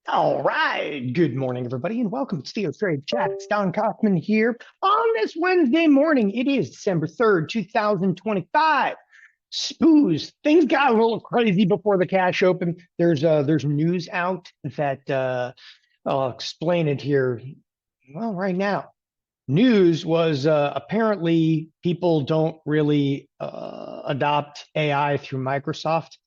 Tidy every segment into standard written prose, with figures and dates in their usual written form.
All right. Good morning, everybody, and welcome to TheoTrade Chat. It's Don Kaufman here on this Wednesday morning. It is December 3rd, 2025. Spoos. Things got a little crazy before the cash open. There's news out that I'll explain it here. Well, right now. News was apparently people don't really adopt AI through Microsoft.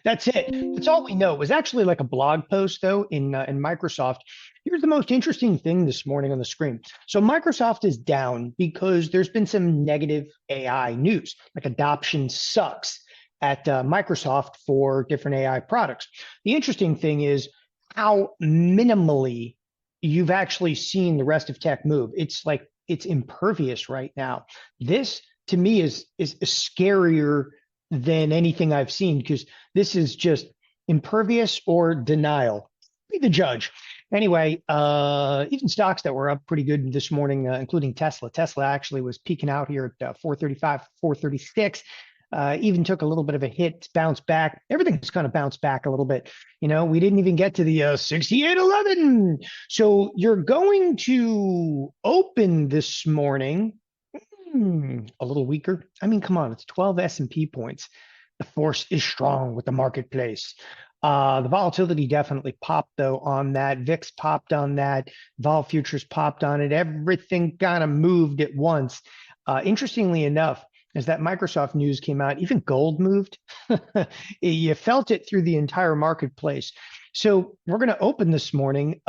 That's it. That's all we know. It was actually like a blog post, though, in Microsoft. Here's the most interesting thing this morning on the screen. So Microsoft is down because there's been some negative AI news, like adoption sucks at Microsoft for different AI products. The interesting thing is how minimally you've actually seen the rest of tech move. It's like it's impervious right now. This to me is scarier than anything I've seen because this is just impervious or denial. Be the judge. Anyway, even stocks that were up pretty good this morning, including Tesla. Tesla actually was peaking out here at 435, 436. Even took a little bit of a hit, bounced back. Everything's kind of bounced back a little bit. You know, we didn't even get to the 6811. So you're going to open this morning a little weaker. I mean, come on, it's 12 S&P points. The force is strong with the marketplace. The volatility definitely popped though on that. VIX popped on that. Vol futures popped on it. Everything kind of moved at once. Interestingly enough, as that Microsoft news came out, even gold moved. You felt it through the entire marketplace. So we're going to open this morning,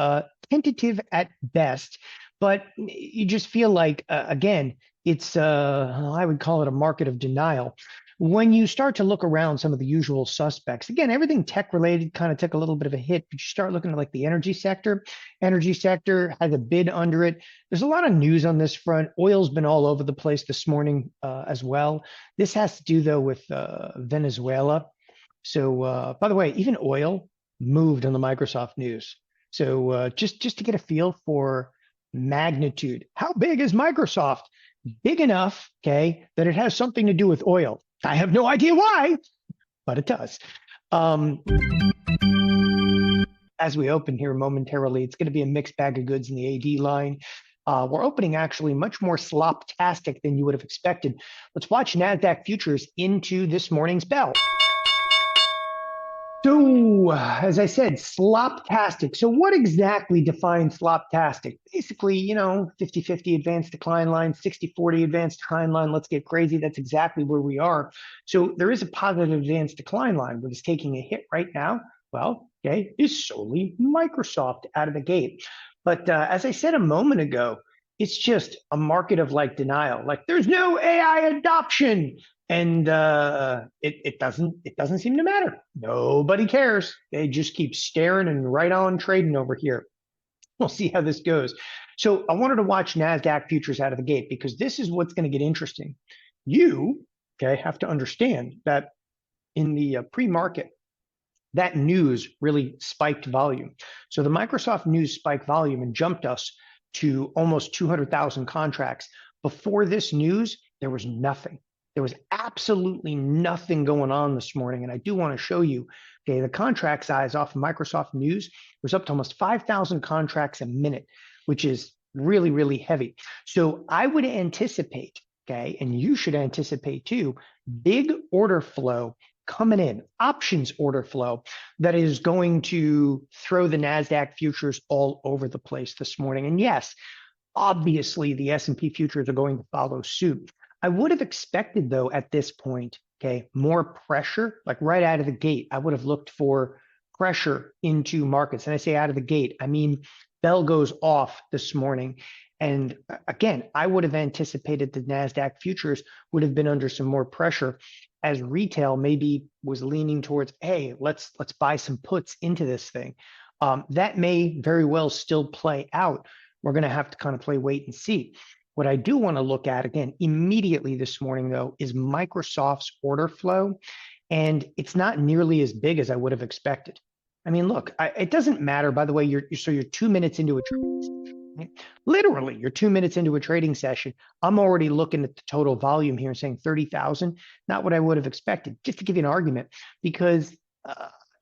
tentative at best, but you just feel like, again, it's, I would call it a market of denial. When you start to look around some of the usual suspects, again, everything tech related kind of took a little bit of a hit, but you start looking at like the energy sector. Energy sector has a bid under it. There's a lot of news on this front. Oil's been all over the place this morning as well. This has to do though with Venezuela. So, by the way, even oil moved on the Microsoft news. So just to get a feel for magnitude, how big is Microsoft? Big enough, okay, that it has something to do with oil. I have no idea why, but it does. Um, as we open here momentarily, it's going to be a mixed bag of goods in the AD line. We're opening actually much more slop-tastic than you would have expected. Let's watch NASDAQ futures into this morning's bell. So, as I said, sloptastic. So what exactly defines sloptastic? Basically, 50-50 advanced decline line, 60-40 advanced decline line. Let's get crazy. That's exactly where we are. So there is a positive advanced decline line, but it's taking a hit right now. Well, okay, is solely Microsoft out of the gate. But as I said a moment ago, it's just a market of like denial. Like there's no AI adoption and it doesn't seem to matter. Nobody cares. They just keep staring and right on trading over here. We'll see how this goes. So I wanted to watch NASDAQ futures out of the gate because this is what's going to get interesting. You, okay, have to understand that in the pre-market, that news really spiked volume. So the Microsoft news spiked volume and jumped us to almost 200,000 contracts. Before this news, there was nothing. There was absolutely nothing going on this morning. And I do want to show you, okay, the contract size off of Microsoft News was up to almost 5,000 contracts a minute, which is really, really heavy. So I would anticipate, okay, and you should anticipate too, big order flow coming in, options order flow that is going to throw the NASDAQ futures all over the place this morning. And yes, obviously the S&P futures are going to follow suit. I would have expected, though, at this point, okay, more pressure, like right out of the gate. I would have looked for pressure into markets. And I say out of the gate, I mean, bell goes off this morning. And again, I would have anticipated the NASDAQ futures would have been under some more pressure as retail maybe was leaning towards, hey, let's buy some puts into this thing. That may very well still play out. We're going to have to kind of play wait and see. What I do want to look at again immediately this morning, though, is Microsoft's order flow. And it's not nearly as big as I would have expected. I mean, look, it doesn't matter, by the way, you're 2 minutes into a trading session. Right? Literally, you're 2 minutes into a trading session. I'm already looking at the total volume here and saying 30,000, not what I would have expected, just to give you an argument, because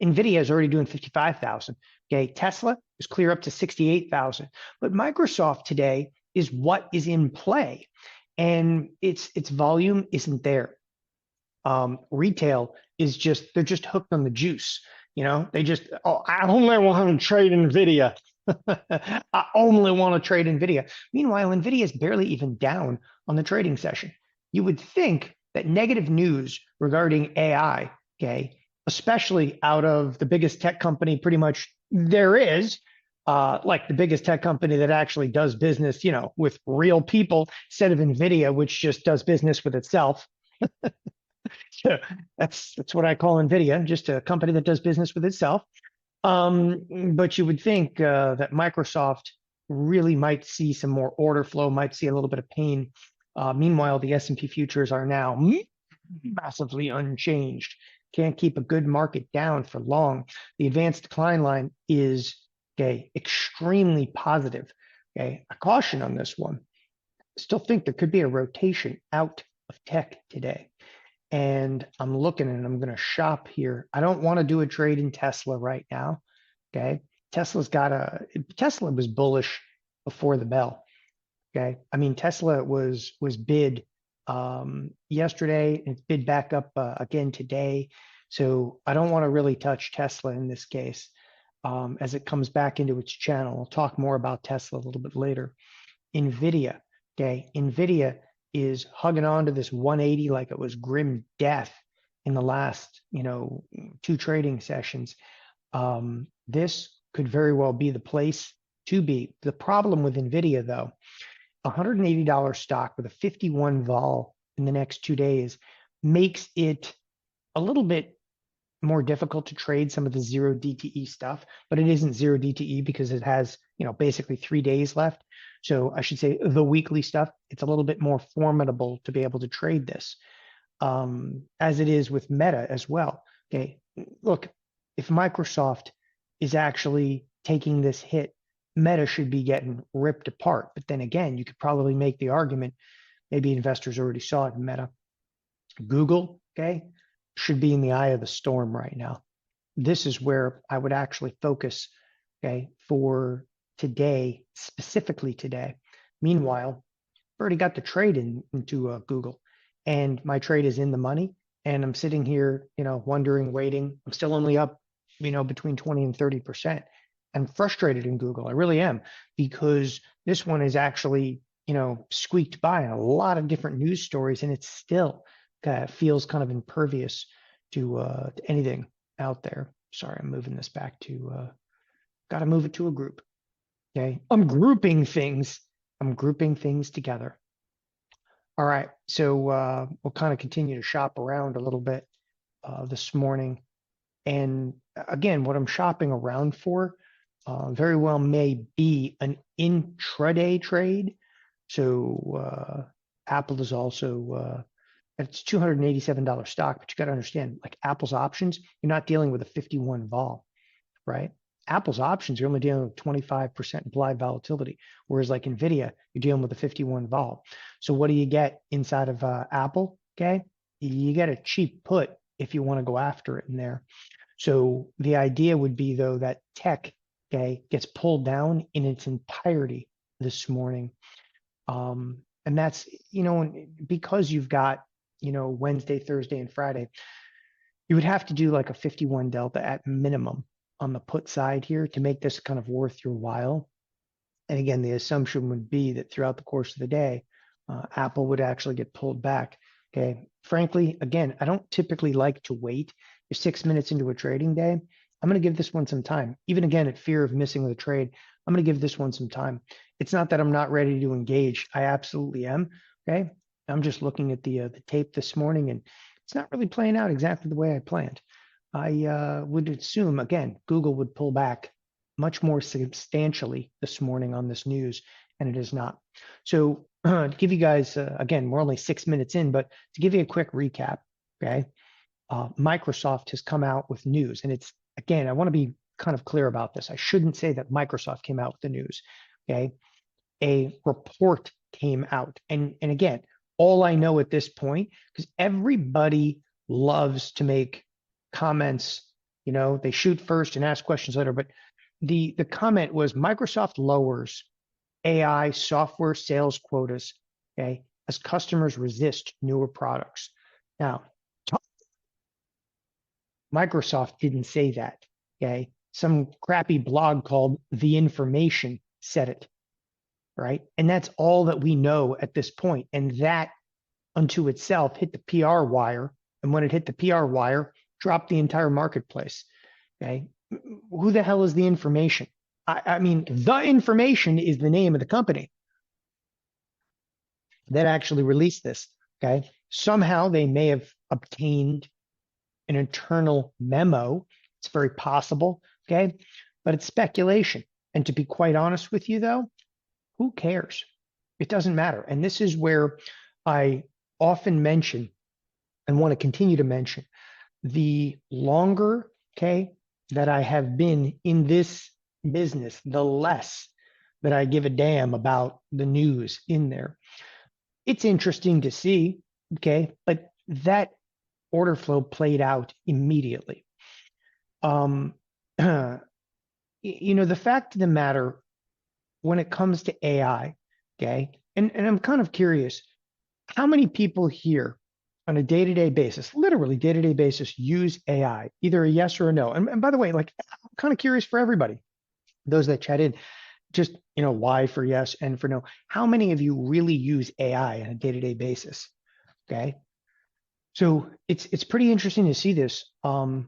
Nvidia is already doing 55,000. Okay, Tesla is clear up to 68,000. But Microsoft today is what is in play, and its volume isn't there. Retail is they're just hooked on the juice. They just, oh, I only want to trade Nvidia. I only want to trade Nvidia. Meanwhile, Nvidia is barely even down on the trading session. You would think that negative news regarding AI, okay, especially out of the biggest tech company pretty much there is, like the biggest tech company that actually does business, with real people instead of Nvidia, which just does business with itself. So that's what I call Nvidia, just a company that does business with itself. But you would think that Microsoft really might see some more order flow, might see a little bit of pain. Meanwhile, the S&P futures are now massively unchanged. Can't keep a good market down for long. The advanced decline line is extremely positive. Okay, a caution on this one. Still think there could be a rotation out of tech today. And I'm looking and I'm going to shop here. I don't want to do a trade in Tesla right now. Okay. Tesla was bullish before the bell. Okay. I mean, Tesla was bid yesterday and it's bid back up again today. So I don't want to really touch Tesla in this case as it comes back into its channel. I'll talk more about Tesla a little bit later. Nvidia. Okay. Nvidia is hugging on to this 180 like it was grim death in the last, 2 trading sessions. This could very well be the place to be. The problem with Nvidia, though, $180 stock with a 51 vol in the next 2 days makes it a little bit more difficult to trade some of the zero DTE stuff, but it isn't zero DTE because it has, basically 3 days left. So I should say the weekly stuff, it's a little bit more formidable to be able to trade this, as it is with Meta as well. Okay, look, if Microsoft is actually taking this hit, Meta should be getting ripped apart. But then again, you could probably make the argument, maybe investors already saw it in Meta. Google, okay, should be in the eye of the storm right now. This is where I would actually focus, okay, for today, specifically today. Meanwhile, I've already got the trade into Google, and my trade is in the money, and I'm sitting here, wondering, waiting. I'm still only up, between 20 and 30%. I'm frustrated in Google. I really am, because this one is actually, squeaked by a lot of different news stories, and it's still feels kind of impervious to anything out there. Sorry, I'm moving this back to, got to move it to a group. Okay, I'm grouping things together. All right, so we'll kind of continue to shop around a little bit this morning. And again, what I'm shopping around for very well may be an intraday trade. So Apple is also, it's $287 stock, but you got to understand, like Apple's options, you're not dealing with a 51 vol, right? Apple's options, you're only dealing with 25% implied volatility, whereas like Nvidia, you're dealing with a 51 vol. So what do you get inside of Apple? Okay, you get a cheap put if you want to go after it in there. So the idea would be, though, that tech, okay, gets pulled down in its entirety this morning. And that's, because you've got, Wednesday, Thursday, and Friday, you would have to do like a 51 delta at minimum on the put side here to make this kind of worth your while. And again, the assumption would be that throughout the course of the day, Apple would actually get pulled back. Okay. Frankly, again, I don't typically like to wait. You're 6 minutes into a trading day. I'm going to give this one some time. Even again, at fear of missing the trade, I'm going to give this one some time. It's not that I'm not ready to engage. I absolutely am. Okay. I'm just looking at the tape this morning, and it's not really playing out exactly the way I planned. I would assume, again, Google would pull back much more substantially this morning on this news, and it is not. So to give you guys, again, we're only 6 minutes in, but to give you a quick recap, okay, Microsoft has come out with news, and it's, again, I want to be kind of clear about this. I shouldn't say that Microsoft came out with the news, okay? A report came out, and again, all I know at this point, because everybody loves to make comments They shoot first and ask questions later. But the comment was Microsoft lowers AI software sales quotas, okay, as customers resist newer products. Now, Microsoft didn't say that, okay? Some crappy blog called The Information said it, right? And that's all that we know at this point. And that unto itself hit the PR wire. And when it hit the PR wire, dropped the entire marketplace, okay? Who the hell is The Information? I mean, The Information is the name of the company that actually released this, okay? Somehow they may have obtained an internal memo. It's very possible, okay? But it's speculation. And to be quite honest with you, though, who cares? It doesn't matter. And this is where I often mention and want to continue to mention the longer, okay, that I have been in this business, the less that I give a damn about the news in there. It's interesting to see, okay, but that order flow played out immediately. The fact of the matter when it comes to AI, okay, and I'm kind of curious, how many people here on a day-to-day basis, literally day-to-day basis, use AI, either a yes or a no? And by the way, like, I'm kind of curious for everybody, those that chat in, just, why for yes and for no. How many of you really use AI on a day-to-day basis? Okay. So it's pretty interesting to see this. Wow,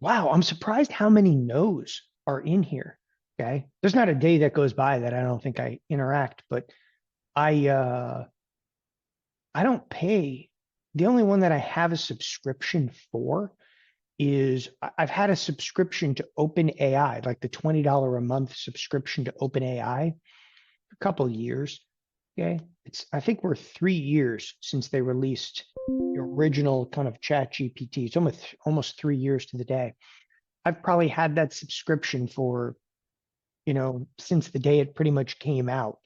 I'm surprised how many no's are in here. Okay. There's not a day that goes by that I don't think I interact, but I don't pay. The only one that I have a subscription for is I've had a subscription to OpenAI, like the $20 a month subscription to OpenAI, a couple of years. Okay. I think we're 3 years since they released the original kind of ChatGPT. It's almost 3 years to the day. I've probably had that subscription for, since the day it pretty much came out.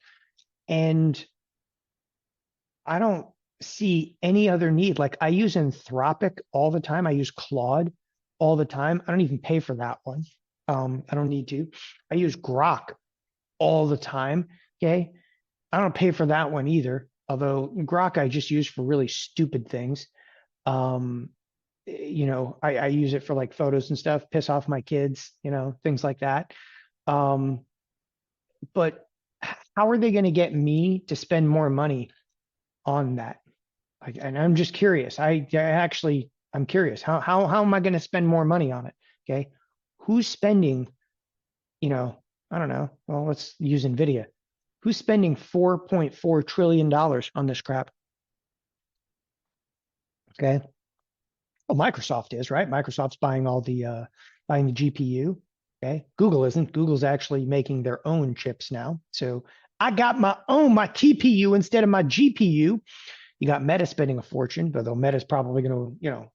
And I don't see any other need. Like, I use Anthropic all the time. I use Claude all the time. I don't even pay for that one. I don't need to. I use Grok all the time. Okay. I don't pay for that one either. Although Grok I just use for really stupid things. I use it for like photos and stuff, piss off my kids, things like that. But how are they going to get me to spend more money on that? Like, and I'm just curious. I'm curious. How am I going to spend more money on it? Okay. Who's spending, I don't know. Well, let's use Nvidia. Who's spending $4.4 trillion on this crap? Okay. Well, Microsoft is, right? Microsoft's buying buying the GPU. Okay. Google isn't. Google's actually making their own chips now. So I got my TPU instead of my GPU. You got Meta spending a fortune, though Meta's probably going to,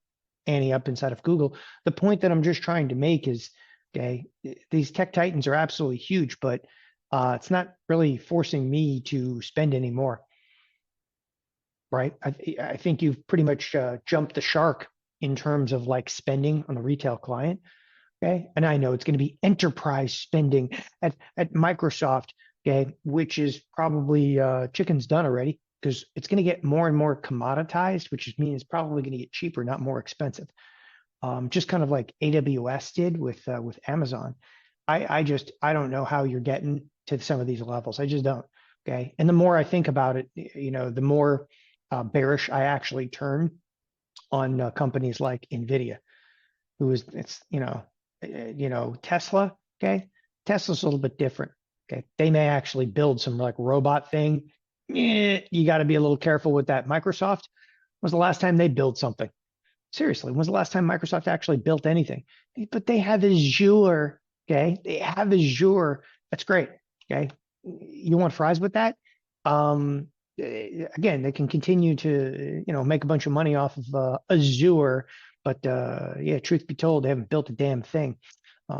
ante up inside of Google. The point that I'm just trying to make is, okay, these tech titans are absolutely huge, but it's not really forcing me to spend any more, right? I think you've pretty much jumped the shark in terms of like spending on the retail client. Okay. And I know it's going to be enterprise spending at Microsoft, okay, which is probably chicken's done already because it's going to get more and more commoditized, which means it's probably going to get cheaper, not more expensive. Just kind of like AWS did with Amazon. I don't know how you're getting to some of these levels. I just don't. Okay. And the more I think about it, the more bearish I actually turn on companies like Nvidia, Tesla. Okay. Tesla's a little bit different. Okay. They may actually build some like robot thing. You got to be a little careful with that. Microsoft, was the last time they built something? Seriously, when was the last time Microsoft actually built anything? But they have Azure. Okay. They have Azure. That's great. Okay. You want fries with that? Again, they can continue to, make a bunch of money off of Azure, but yeah, truth be told, they haven't built a damn thing.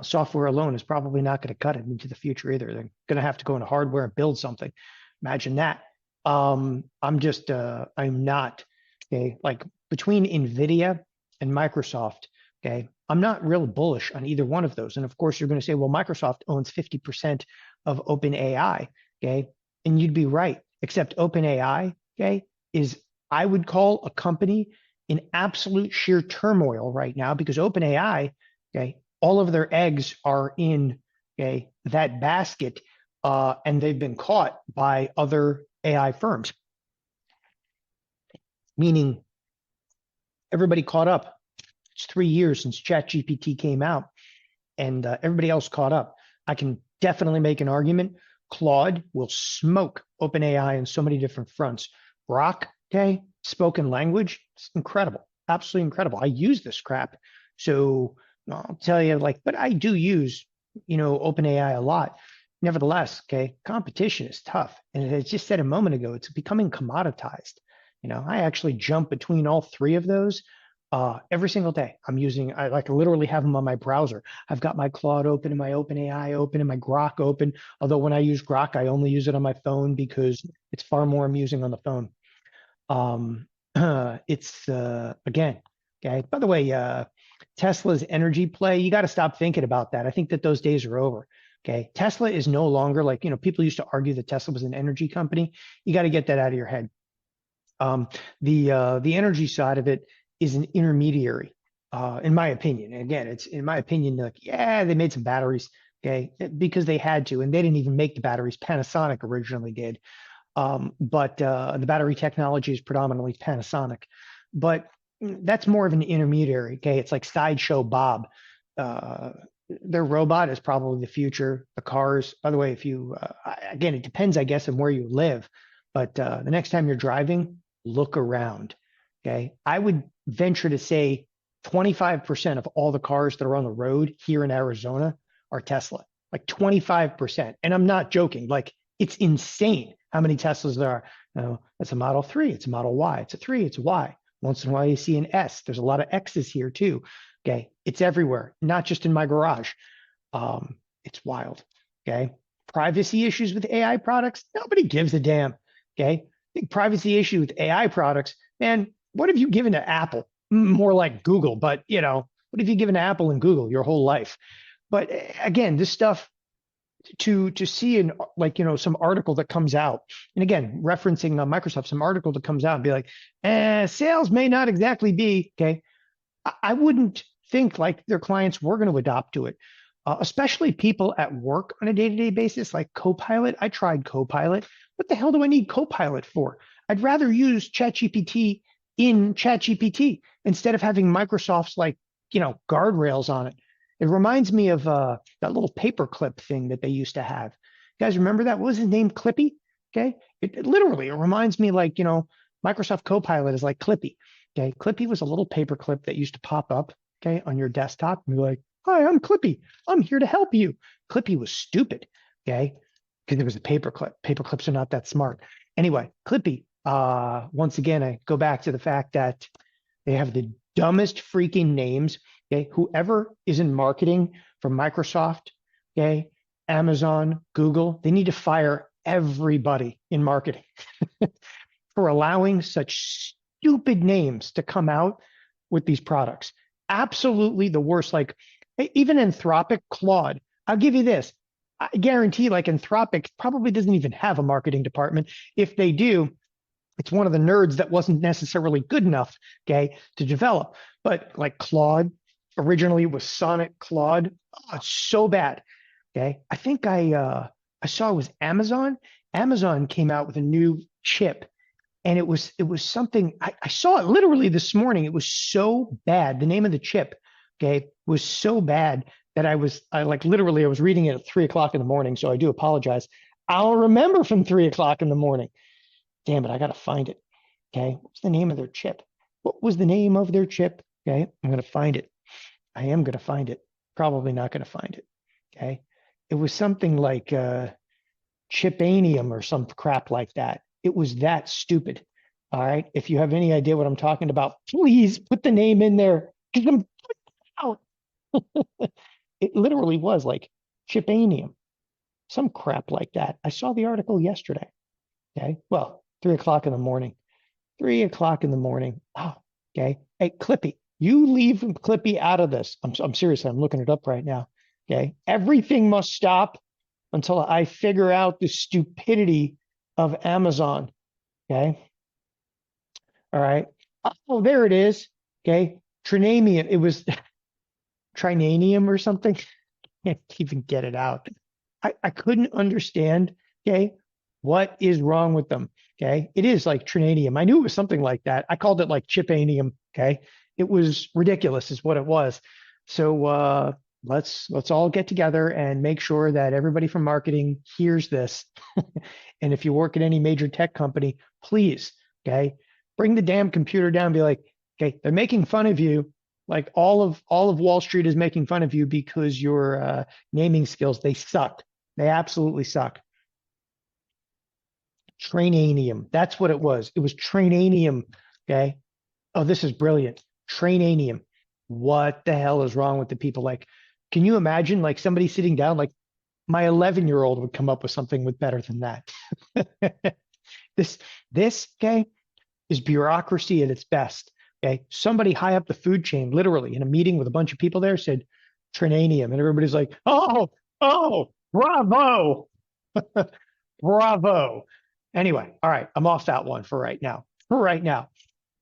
Software alone is probably not going to cut it into the future either. They're going to have to go into hardware and build something. Imagine that. I'm not, okay, like between Nvidia and Microsoft, okay, I'm not real bullish on either one of those. And of course, you're going to say, well, Microsoft owns 50% of OpenAI, okay? And you'd be right, except OpenAI, okay, is, I would call, a company in absolute sheer turmoil right now because OpenAI, okay, all of their eggs are in, okay, that basket, and they've been caught by other AI firms, meaning everybody caught up. It's 3 years since ChatGPT came out, and everybody else caught up. I can definitely make an argument. Claude will smoke OpenAI in so many different fronts. Grok, okay, spoken language, it's incredible, absolutely incredible. I use this crap, so I'll tell you, like, but I do use, OpenAI a lot. Nevertheless, okay, competition is tough, and as I just said a moment ago, it's becoming commoditized. I actually jump between all three of those every single day. I like literally have them on my browser. I've got my Claude open and my OpenAI open and my Grok open. Although when I use Grok, I only use it on my phone because it's far more amusing on the phone. It's again, okay. By the way, Tesla's energy play, you got to stop thinking about that. I think that those days are over. Okay, Tesla is no longer like, people used to argue that Tesla was an energy company. You got to get that out of your head. The energy side of it is an intermediary, in my opinion. And again, it's in my opinion, like, yeah, they made some batteries, okay, because they had to, and they didn't even make the batteries. Panasonic originally did, but the battery technology is predominantly Panasonic. But that's more of an intermediary, okay? It's like Sideshow Bob. Their robot is probably the future. The cars, by the way, if you, again, it depends, I guess, on where you live. But the next time you're driving, look around. Okay. I would venture to say 25% of all the cars that are on the road here in Arizona are Tesla, like 25%. And I'm not joking. Like, it's insane how many Teslas there are. It's a Model 3, it's a Model Y, it's a 3, it's a Y. Once in a while you see an S. There's a lot of X's here too. Okay. It's everywhere, not just in my garage. It's wild. Okay. Privacy issues with AI products. Nobody gives a damn. Okay. Big privacy issue with AI products. Man, what have you given to Apple? More like Google, but what have you given to Apple and Google your whole life? But again, this stuff, to see in, like, some article that comes out, and again, referencing Microsoft, some article that comes out and be like, sales may not exactly be, okay. I wouldn't think like their clients were going to adopt to it, especially people at work on a day-to-day basis, like Copilot. I tried Copilot. What the hell do I need Copilot for? I'd rather use ChatGPT in ChatGPT instead of having Microsoft's, like, guardrails on it. It reminds me of that little paperclip thing that they used to have. You guys remember that? What was his name? Clippy? Okay. It literally, it reminds me, like, Microsoft Copilot is like Clippy. Okay. Clippy was a little paperclip that used to pop up, okay, on your desktop and be like, hi, I'm Clippy. I'm here to help you. Clippy was stupid. Okay. Because it was a paperclip. Paperclips are not that smart. Anyway, Clippy, once again, I go back to the fact that they have the dumbest freaking names. Okay. Whoever is in marketing for Microsoft, okay, Amazon, Google, they need to fire everybody in marketing for allowing such stupid names to come out with these products. Absolutely the worst. Like, even Anthropic, Claude, I'll give you this. I guarantee, like, Anthropic probably doesn't even have a marketing department. If they do, it's one of the nerds that wasn't necessarily good enough, okay, to develop. But like Claude, originally was Sonic Claude. Oh, it's so bad. Okay. I think I saw it was Amazon. Amazon came out with a new chip, and it was something, I saw it literally this morning. It was so bad. The name of the chip, okay, was so bad that I was reading it at 3 o'clock in the morning. So I do apologize. I'll remember from 3 o'clock in the morning. Damn it, I gotta find it. Okay. What's the name of their chip? What was the name of their chip? Okay. I'm gonna find it. I am gonna find it. Probably not gonna find it. Okay. It was something like chipanium or some crap like that. It was that stupid. All right. If you have any idea what I'm talking about, please put the name in there. Because I'm out. It literally was like chipanium, some crap like that. I saw the article yesterday. Okay. Well, 3 o'clock in the morning. 3 o'clock in the morning. Oh, okay. Hey, Clippy. You leave Clippy out of this. I'm serious. I'm looking it up right now. Okay. Everything must stop until I figure out the stupidity of Amazon. Okay. All right. Oh, there it is. Okay. Trinamium. It was trinanium or something. Can't even get it out. I couldn't understand. Okay. What is wrong with them? Okay. It is like trinanium. I knew it was something like that. I called it like chipanium. Okay. It was ridiculous, is what it was. So let's all get together and make sure that everybody from marketing hears this. And if you work at any major tech company, please, okay, bring the damn computer down and be like, okay, they're making fun of you. Like all of Wall Street is making fun of you because your naming skills, they suck. They absolutely suck. Trainanium. That's what it was. It was trainanium. Okay. Oh, this is brilliant. Trainanium. What the hell is wrong with the people? Like, can you imagine like somebody sitting down, like my 11-year-old would come up with something with better than that. this, okay, is bureaucracy at its best. Okay. Somebody high up the food chain, literally in a meeting with a bunch of people there, said trainanium. And everybody's like, oh, bravo. Bravo. Anyway, all right. I'm off that one for right now.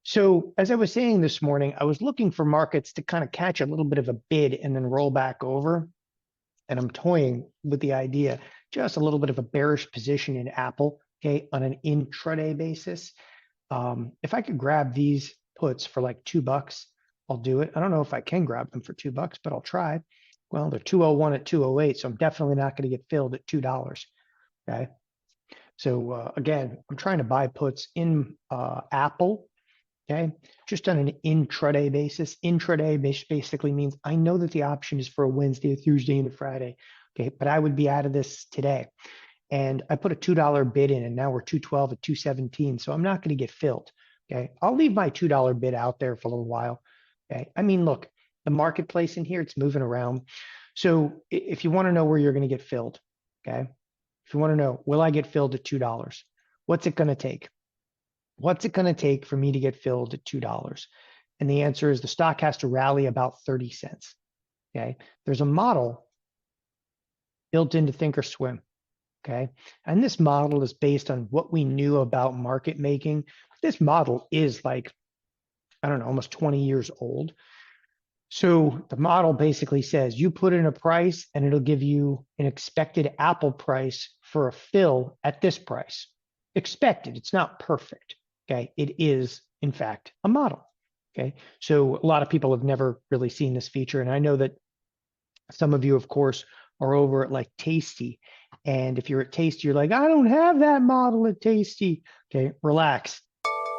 So as I was saying this morning, I was looking for markets to kind of catch a little bit of a bid and then roll back over. And I'm toying with the idea, just a little bit of a bearish position in Apple, okay, on an intraday basis. If I could grab these puts for like $2, I'll do it. I don't know if I can grab them for $2, but I'll try. Well, they're 201 at 208, so I'm definitely not going to get filled at $2. Okay. So again, I'm trying to buy puts in Apple. Okay, just on an intraday basis. Intraday basically means I know that the option is for a Wednesday, a Thursday, and a Friday. Okay, but I would be out of this today. And I put a $2 bid in, and now we're 212 at 217. So I'm not going to get filled. Okay, I'll leave my $2 bid out there for a little while. Okay, I mean, look, the marketplace in here, it's moving around. So if you want to know where you're going to get filled, okay, if you want to know, will I get filled at $2? What's it going to take? What's it going to take for me to get filled at $2? And the answer is the stock has to rally about 30 cents. Okay. There's a model built into Thinkorswim. Okay. And this model is based on what we knew about market making. This model is like, I don't know, almost 20 years old. So the model basically says you put in a price and it'll give you an expected Apple price for a fill at this price. Expected. It's not perfect. Okay. It is, in fact, a model. Okay. So a lot of people have never really seen this feature. And I know that some of you, of course, are over at like Tasty. And if you're at Tasty, you're like, I don't have that model at Tasty. Okay. Relax.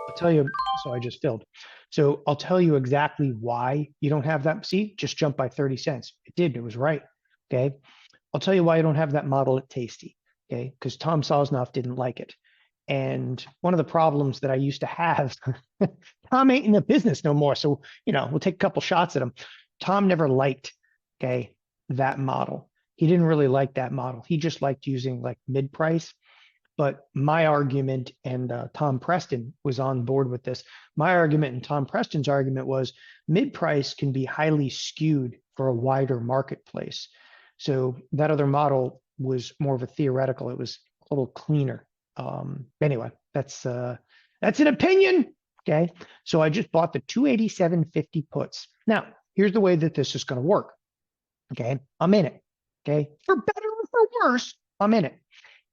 I'll tell you. So I just filled. So I'll tell you exactly why you don't have that. See, just jumped by 30 cents. It did. It was right. Okay. I'll tell you why you don't have that model at Tasty. Okay. Because Tom Sosnoff didn't like it. And one of the problems that I used to have, Tom ain't in the business no more. So, we'll take a couple shots at him. Tom never liked, okay, that model. He didn't really like that model. He just liked using like mid-price. But my argument, and Tom Preston was on board with this, my argument and Tom Preston's argument was mid-price can be highly skewed for a wider marketplace. So that other model was more of a theoretical. It was a little cleaner. Anyway, that's an opinion. Okay. So I just bought the 287.50 puts. Now, here's the way that this is going to work. Okay. I'm in it. Okay. For better or for worse, I'm in it.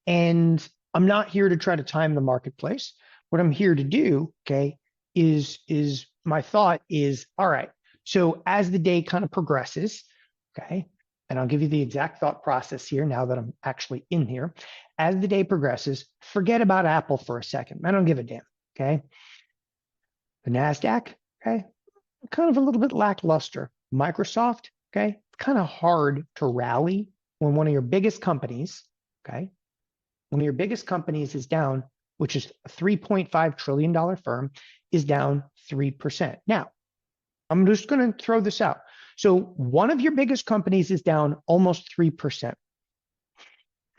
And I'm not here to try to time the marketplace. What I'm here to do, okay, is my thought is, all right. So as the day kind of progresses, okay, and I'll give you the exact thought process here now that I'm actually in here. As the day progresses, forget about Apple for a second. I don't give a damn, okay? The NASDAQ, okay, kind of a little bit lackluster. Microsoft, okay, kind of hard to rally when one of your biggest companies, okay, one of your biggest companies is down, which is a $3.5 trillion firm, is down 3%. Now, I'm just going to throw this out. So one of your biggest companies is down almost 3%.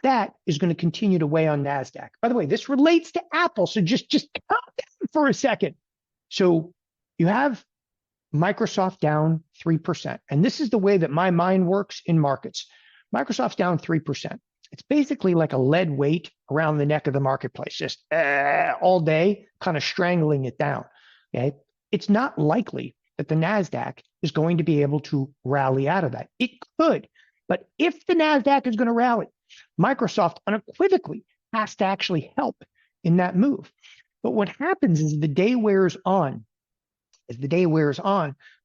That is going to continue to weigh on NASDAQ. By the way, this relates to Apple, so just calm down for a second. So you have Microsoft down 3%. And this is the way that my mind works in markets. Microsoft's down 3%. It's basically like a lead weight around the neck of the marketplace, just all day, kind of strangling it down. Okay. It's not likely that the NASDAQ is going to be able to rally out of that. It could, but if the NASDAQ is going to rally, Microsoft unequivocally has to actually help in that move. But what happens is the day wears on,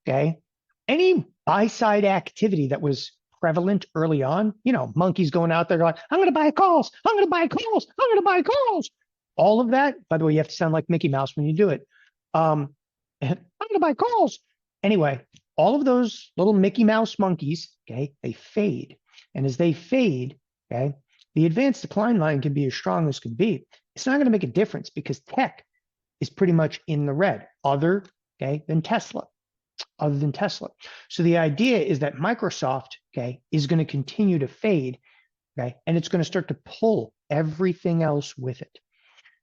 okay, any buy side activity that was prevalent early on, monkeys going out there like, I'm going to buy calls, I'm going to buy calls, I'm going to buy calls. All of that, by the way, you have to sound like Mickey Mouse when you do it. I'm going to buy calls. Anyway, all of those little Mickey Mouse monkeys, okay, they fade. And as they fade, okay, the advanced decline line can be as strong as can be. It's not going to make a difference because tech is pretty much in the red, other than Tesla. So the idea is that Microsoft, is going to continue to fade, and it's going to start to pull everything else with it.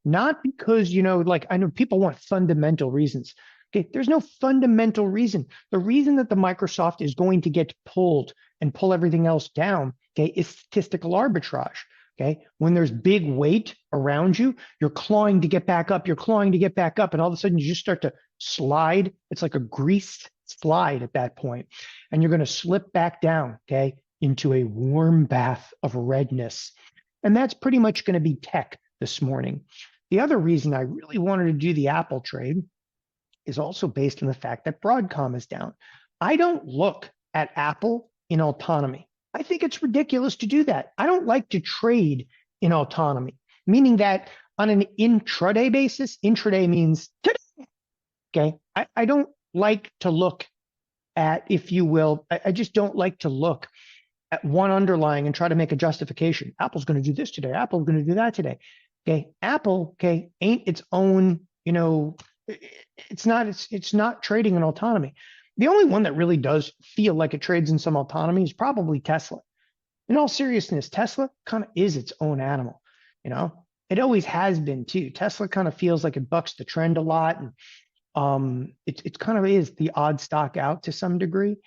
Not because, like I know people want fundamental reasons. Okay, there's no fundamental reason. The reason that the Microsoft is going to get pulled and pull everything else down, is statistical arbitrage. Okay, when there's big weight around you, you're clawing to get back up, and all of a sudden you just start to slide. It's like a greased slide at that point, and you're going to slip back down, into a warm bath of redness. And that's pretty much going to be tech this morning. The other reason I really wanted to do the Apple trade is also based on the fact that Broadcom is down. I don't look at Apple in autonomy. I think it's ridiculous to do that. I don't like to trade in autonomy, meaning that on an intraday basis, intraday means today, I don't like to look at, if you will, I just don't like to look at one underlying and try to make a justification. Apple's going to do this today. Apple's going to do that today. Apple, ain't its own, it's not trading in autonomy. The only one that really does feel like it trades in some autonomy is probably Tesla. In all seriousness, Tesla kind of is its own animal. It always has been too. Tesla kind of feels like it bucks the trend a lot, and it kind of is the odd stock out to some degree.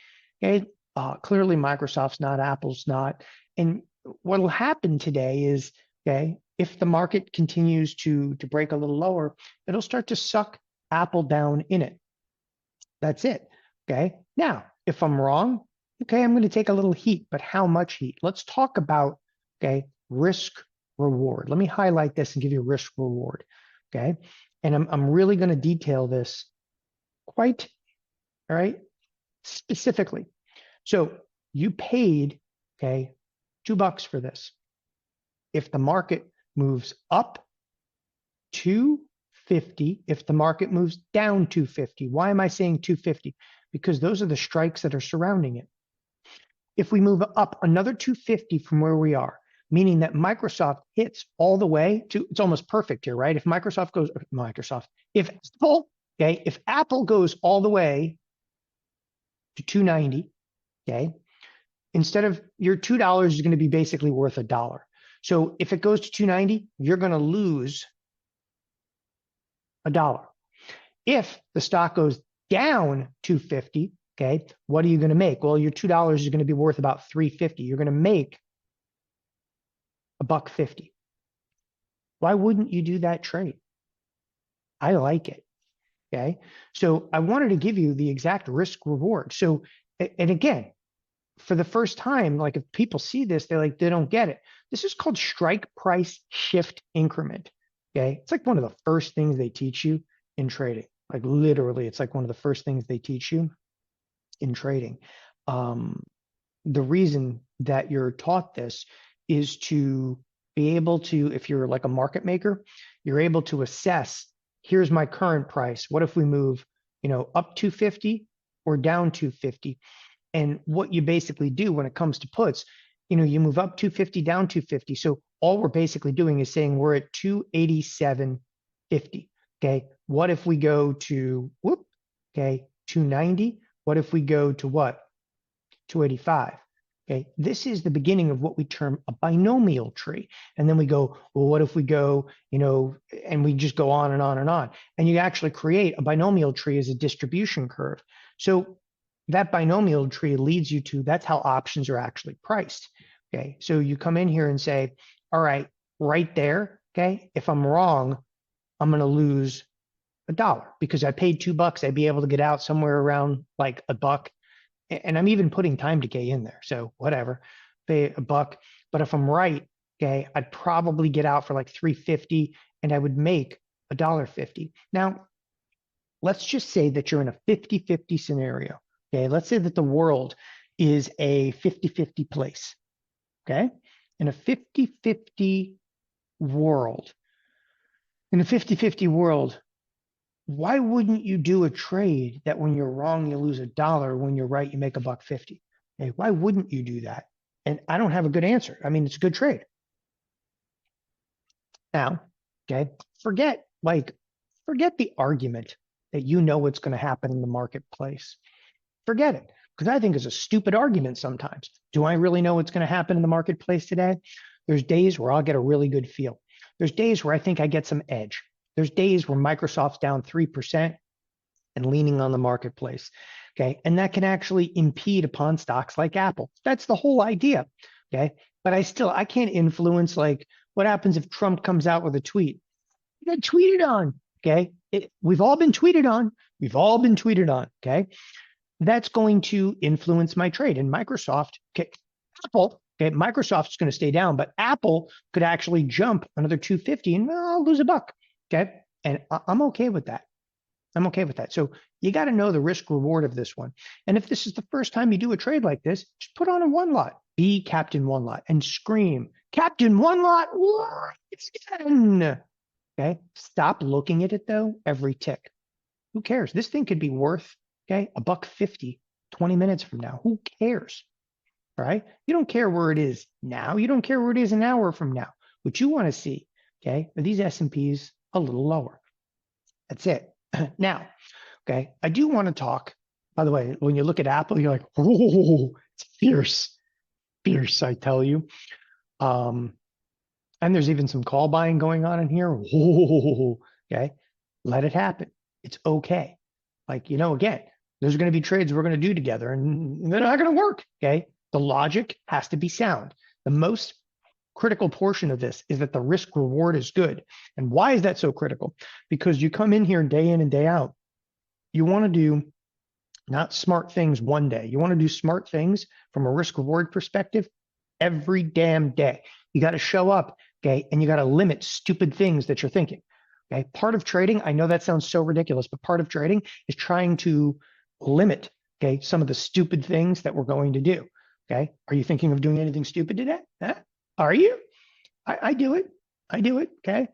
Clearly Microsoft's not, Apple's not, and what will happen today is if the market continues to break a little lower, it'll start to suck Apple down in it. That's it. Now, if I'm wrong, I'm going to take a little heat, but how much heat? Let's talk about, risk reward. Let me highlight this and give you risk reward. And I'm really going to detail this quite, all right, specifically. So you paid, $2 for this. If the market moves up 250, if the market moves down 250, why am I saying 250? Because those are the strikes that are surrounding it. If we move up another 250 from where we are, meaning that Microsoft hits all the way to, it's almost perfect here, right? If if Apple goes all the way to 290, instead of your $2 is going to be basically worth $1. So if it goes to 290, you're going to lose $1. If the stock goes down 250, what are you going to make? Well, your $2 is going to be worth about $3.50. You're going to make $1.50. Why wouldn't you do that trade? I like it. So I wanted to give you the exact risk reward. So, and again, for the first time, like if people see this, they don't get it. This is called strike price shift increment. It's like one of the first things they teach you in trading. Like literally, it's like one of the first things they teach you in trading. The reason that you're taught this is to be able to, if you're like a market maker, you're able to assess, here's my current price. What if we move, up 250 or down 250? And what you basically do when it comes to puts, you move up 250, down 250. So all we're basically doing is saying we're at 287.50. What if we go to 290? What if we go to what? 285. This is the beginning of what we term a binomial tree. And then we go, well, what if we go, and we just go on and on and on. And you actually create a binomial tree as a distribution curve. So that binomial tree leads you to, that's how options are actually priced. Okay. So you come in here and say, all right, right there. Okay. If I'm wrong, I'm going to lose $1 because I paid $2. I'd be able to get out somewhere around like $1. And I'm even putting time decay in there. So whatever, pay $1. But if I'm right, okay, I'd probably get out for like 350 and I would make $1.50. Now, let's just say that you're in a 50-50 scenario. Okay, let's say that the world is a 50-50 place. Okay, in a 50-50 world, in a 50-50 world, why wouldn't you do a trade that when you're wrong, you lose $1, when you're right, you make $1.50? Okay, why wouldn't you do that? And I don't have a good answer. I mean, it's a good trade. Now, okay, forget the argument that you know what's going to happen in the marketplace. Forget it, because I think it's a stupid argument sometimes. Do I really know what's going to happen in the marketplace today? There's days where I'll get a really good feel. There's days where I think I get some edge. There's days where Microsoft's down 3% and leaning on the marketplace. Okay. And that can actually impede upon stocks like Apple. That's the whole idea. Okay. But I can't influence like what happens if Trump comes out with a tweet. You got tweeted on. Okay. We've all been tweeted on. We've all been tweeted on. Okay. That's going to influence my trade. And Microsoft, okay, Apple, okay, Microsoft's going to stay down, but Apple could actually jump another 250 and I'll lose $1. Okay. And I'm okay with that. I'm okay with that. So you got to know the risk reward of this one. And if this is the first time you do a trade like this, just put on a one lot, be captain one lot and scream, Captain one lot, it's 10. Okay. Stop looking at it though every tick. Who cares? This thing could be worth, okay, $1.50 20 minutes from now. Who cares? All right. You don't care where it is now. You don't care where it is an hour from now. What you want to see, okay, are these S&Ps a little lower. That's it. Now, okay, I do want to talk, by the way, when you look at Apple, you're like, oh, it's fierce, I tell you. And there's even some call buying going on in here. Oh, okay, let it happen. It's okay. Like, again, there's going to be trades we're going to do together and they're not going to work, okay? The logic has to be sound. The most critical portion of this is that the risk reward is good. And why is that so critical? Because you come in here day in and day out, you want to do not smart things one day. You want to do smart things from a risk reward perspective every damn day. You got to show up, okay? And you got to limit stupid things that you're thinking. Okay, part of trading, I know that sounds so ridiculous, but part of trading is trying to limit, okay, some of the stupid things that we're going to do. Okay, are you thinking of doing anything stupid today? Huh? Are you? I do it. I do it. Okay,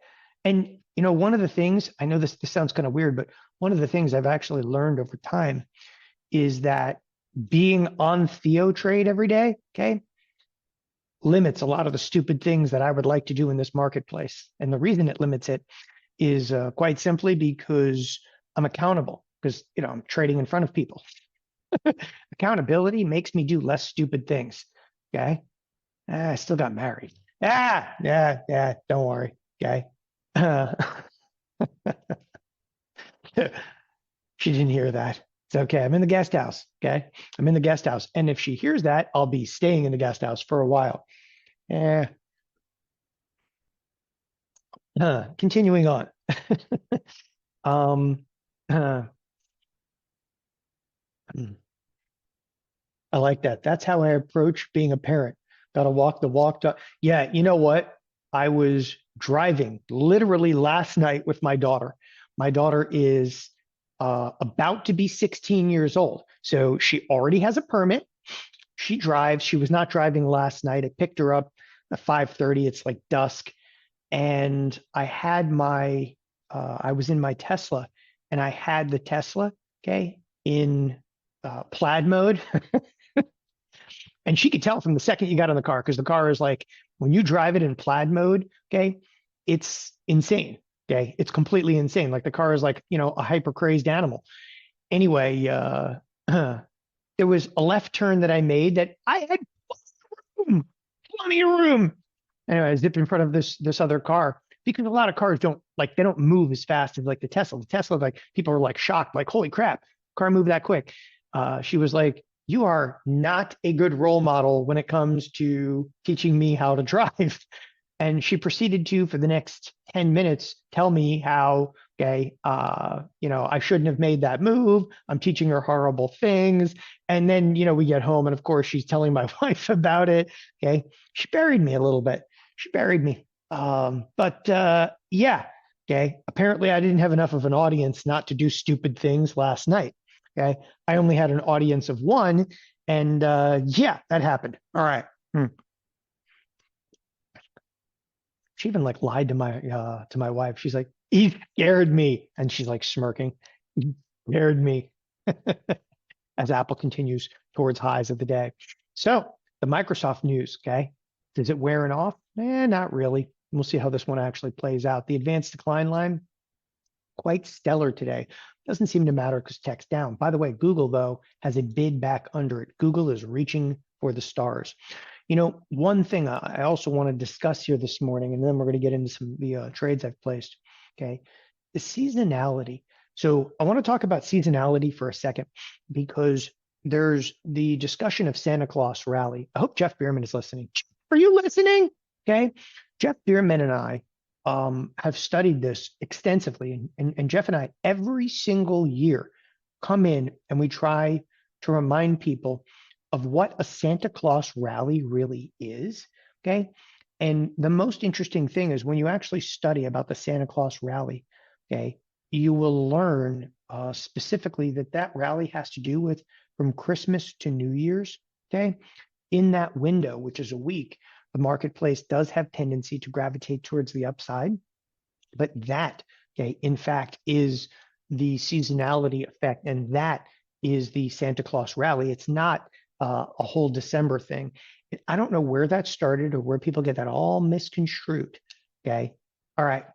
and one of the things, I know this sounds kind of weird, but one of the things I've actually learned over time is that being on TheoTrade every day, okay, limits a lot of the stupid things that I would like to do in this marketplace. And the reason it limits it is quite simply because I'm accountable, because I'm trading in front of people. Accountability makes me do less stupid things. Okay, I still got married. Yeah, don't worry. Okay, she didn't hear that. It's okay. I'm in the guest house. Okay, I'm in the guest house, and if she hears that, I'll be staying in the guest house for a while. Continuing on. I like that. That's how I approach being a parent. Got to walk the walk. Yeah, you know what? I was driving literally last night with my daughter. My daughter is about to be 16 years old. So she already has a permit. She drives. She was not driving last night. I picked her up at 5:30. It's like dusk. And I had I was in my Tesla and I had the Tesla, okay, in plaid mode. And she could tell from the second you got in the car, because the car is like, when you drive it in plaid mode, okay, it's insane. Okay. It's completely insane. Like the car is like, a hyper crazed animal. Anyway, there was a left turn that I made that I had plenty of room. Anyway, I zipped in front of this other car, because a lot of cars they don't move as fast as like the Tesla. The Tesla, like people are like shocked, like, holy crap, car move that quick. She was like, you are not a good role model when it comes to teaching me how to drive. And she proceeded to, for the next 10 minutes, tell me how, okay, I shouldn't have made that move. I'm teaching her horrible things. And then, we get home and of course she's telling my wife about it. Okay. She buried me a little bit. She buried me. But yeah. Okay. Apparently I didn't have enough of an audience not to do stupid things last night. Okay. I only had an audience of one. And yeah, that happened. All right. She even like lied to my wife. She's like, he scared me. And she's like smirking. He scared me as Apple continues towards highs of the day. So the Microsoft news, okay. Is it wearing off? Not really. We'll see how this one actually plays out. The advanced decline line, quite stellar today. Doesn't seem to matter because tech's down. By the way, Google, though, has a bid back under it. Google is reaching for the stars. One thing I also want to discuss here this morning, and then we're going to get into some of the trades I've placed, okay, the seasonality. So I want to talk about seasonality for a second because there's the discussion of Santa Claus rally. I hope Jeff Bierman is listening. Are you listening? Okay. Jeff Bierman and I have studied this extensively. And Jeff and I, every single year, come in and we try to remind people of what a Santa Claus rally really is. Okay. And the most interesting thing is when you actually study about the Santa Claus rally, okay, you will learn specifically that rally has to do with from Christmas to New Year's. Okay. In that window, which is a week, the marketplace does have tendency to gravitate towards the upside. But that, okay, in fact, is the seasonality effect. And that is the Santa Claus rally. It's not a whole December thing. I don't know where that started or where people get that all misconstrued. Okay. All right.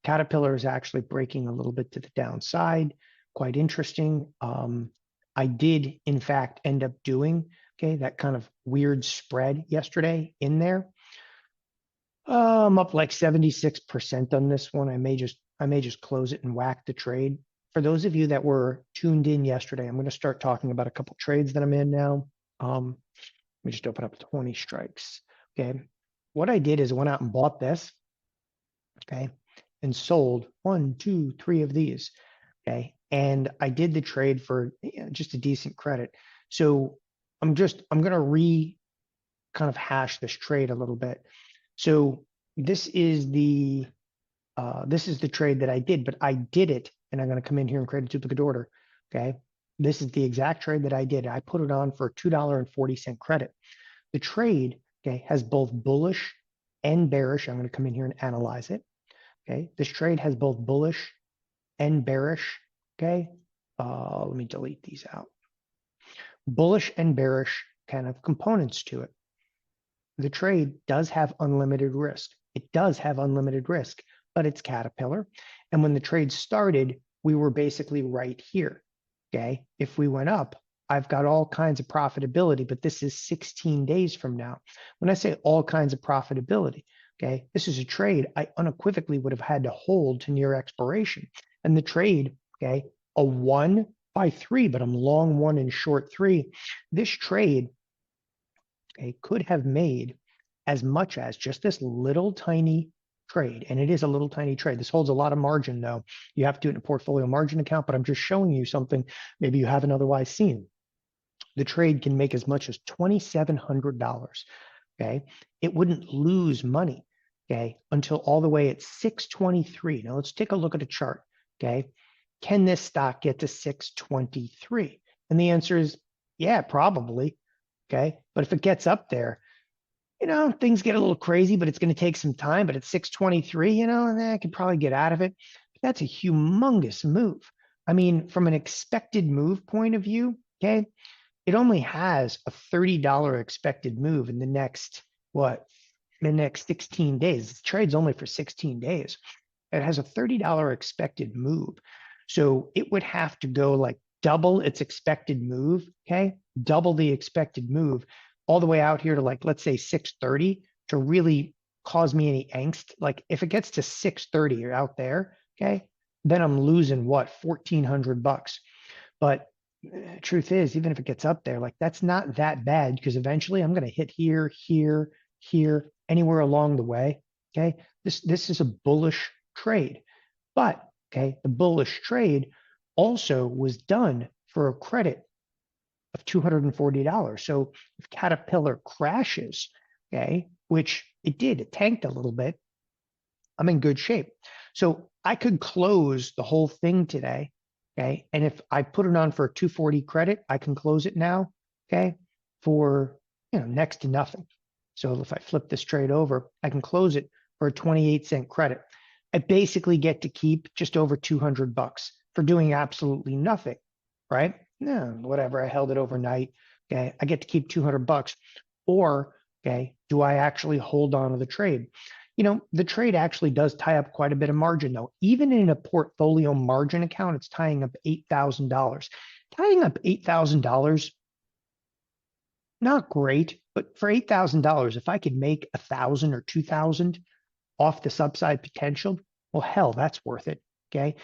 Caterpillar is actually breaking a little bit to the downside. Quite interesting. I did, in fact, end up doing, okay, that kind of weird spread yesterday in there. I'm up like 76% on this one. I may just close it and whack the trade. For those of you that were tuned in yesterday, I'm going to start talking about a couple trades that I'm in now. Let me just open up 20 strikes. Okay. What I did is I went out and bought this, okay, and sold 1, 2, 3 of these. Okay. And I did the trade for just a decent credit. So I'm going to kind of hash this trade a little bit. So this is the trade that I did, but I did it, and I'm going to come in here and create a duplicate order. Okay. This is the exact trade that I did. I put it on for $2.40 credit. The trade, okay, has both bullish and bearish. I'm going to come in here and analyze it. Okay. This trade has both bullish and bearish. Okay. Let me delete these out. Bullish and bearish kind of components to it. The trade does have unlimited risk. It does have unlimited risk, but it's Caterpillar. And when the trade started, we were basically right here. Okay. If we went up, I've got all kinds of profitability, but this is 16 days from now. When I say all kinds of profitability, okay, this is a trade I unequivocally would have had to hold to near expiration. And the trade, okay, a 1 by 3, but I'm long 1 and short 3. This trade, okay, could have made as much as just this little tiny trade. And it is a little tiny trade. This holds a lot of margin though. You have to do it in a portfolio margin account, but I'm just showing you something maybe you haven't otherwise seen. The trade can make as much as $2,700. Okay. It wouldn't lose money. Okay. Until all the way at 623. Now let's take a look at a chart. Okay. Can this stock get to 623? And the answer is yeah, probably. Okay. But if it gets up there, things get a little crazy, but it's going to take some time. But at 623, I could probably get out of it. But that's a humongous move. I mean, from an expected move point of view, okay, it only has a $30 expected move in the next 16 days. The trade's only for 16 days. It has a $30 expected move. So it would have to go like double its expected move, okay? Double the expected move all the way out here to like, let's say 630 to really cause me any angst. Like if it gets to 630 or out there, okay, then I'm losing what, $1,400. But truth is, even if it gets up there, like that's not that bad because eventually I'm going to hit here, here, here, anywhere along the way. Okay. This is a bullish trade. But okay, the bullish trade also was done for a credit of $240. So if Caterpillar crashes, okay, which it did, it tanked a little bit, I'm in good shape. So I could close the whole thing today, okay? And if I put it on for a 240 credit, I can close it now, okay, for next to nothing. So if I flip this trade over, I can close it for a 28-cent credit. I basically get to keep just over $200 for doing absolutely nothing, right? No, whatever. I held it overnight. Okay, I get to keep $200. Or okay, do I actually hold on to the trade? The trade actually does tie up quite a bit of margin, though. Even in a portfolio margin account, it's tying up $8,000. Tying up $8,000, not great, but for $8,000, if I could make 1,000 or 2,000 off this upside potential, well, hell, that's worth it. Okay.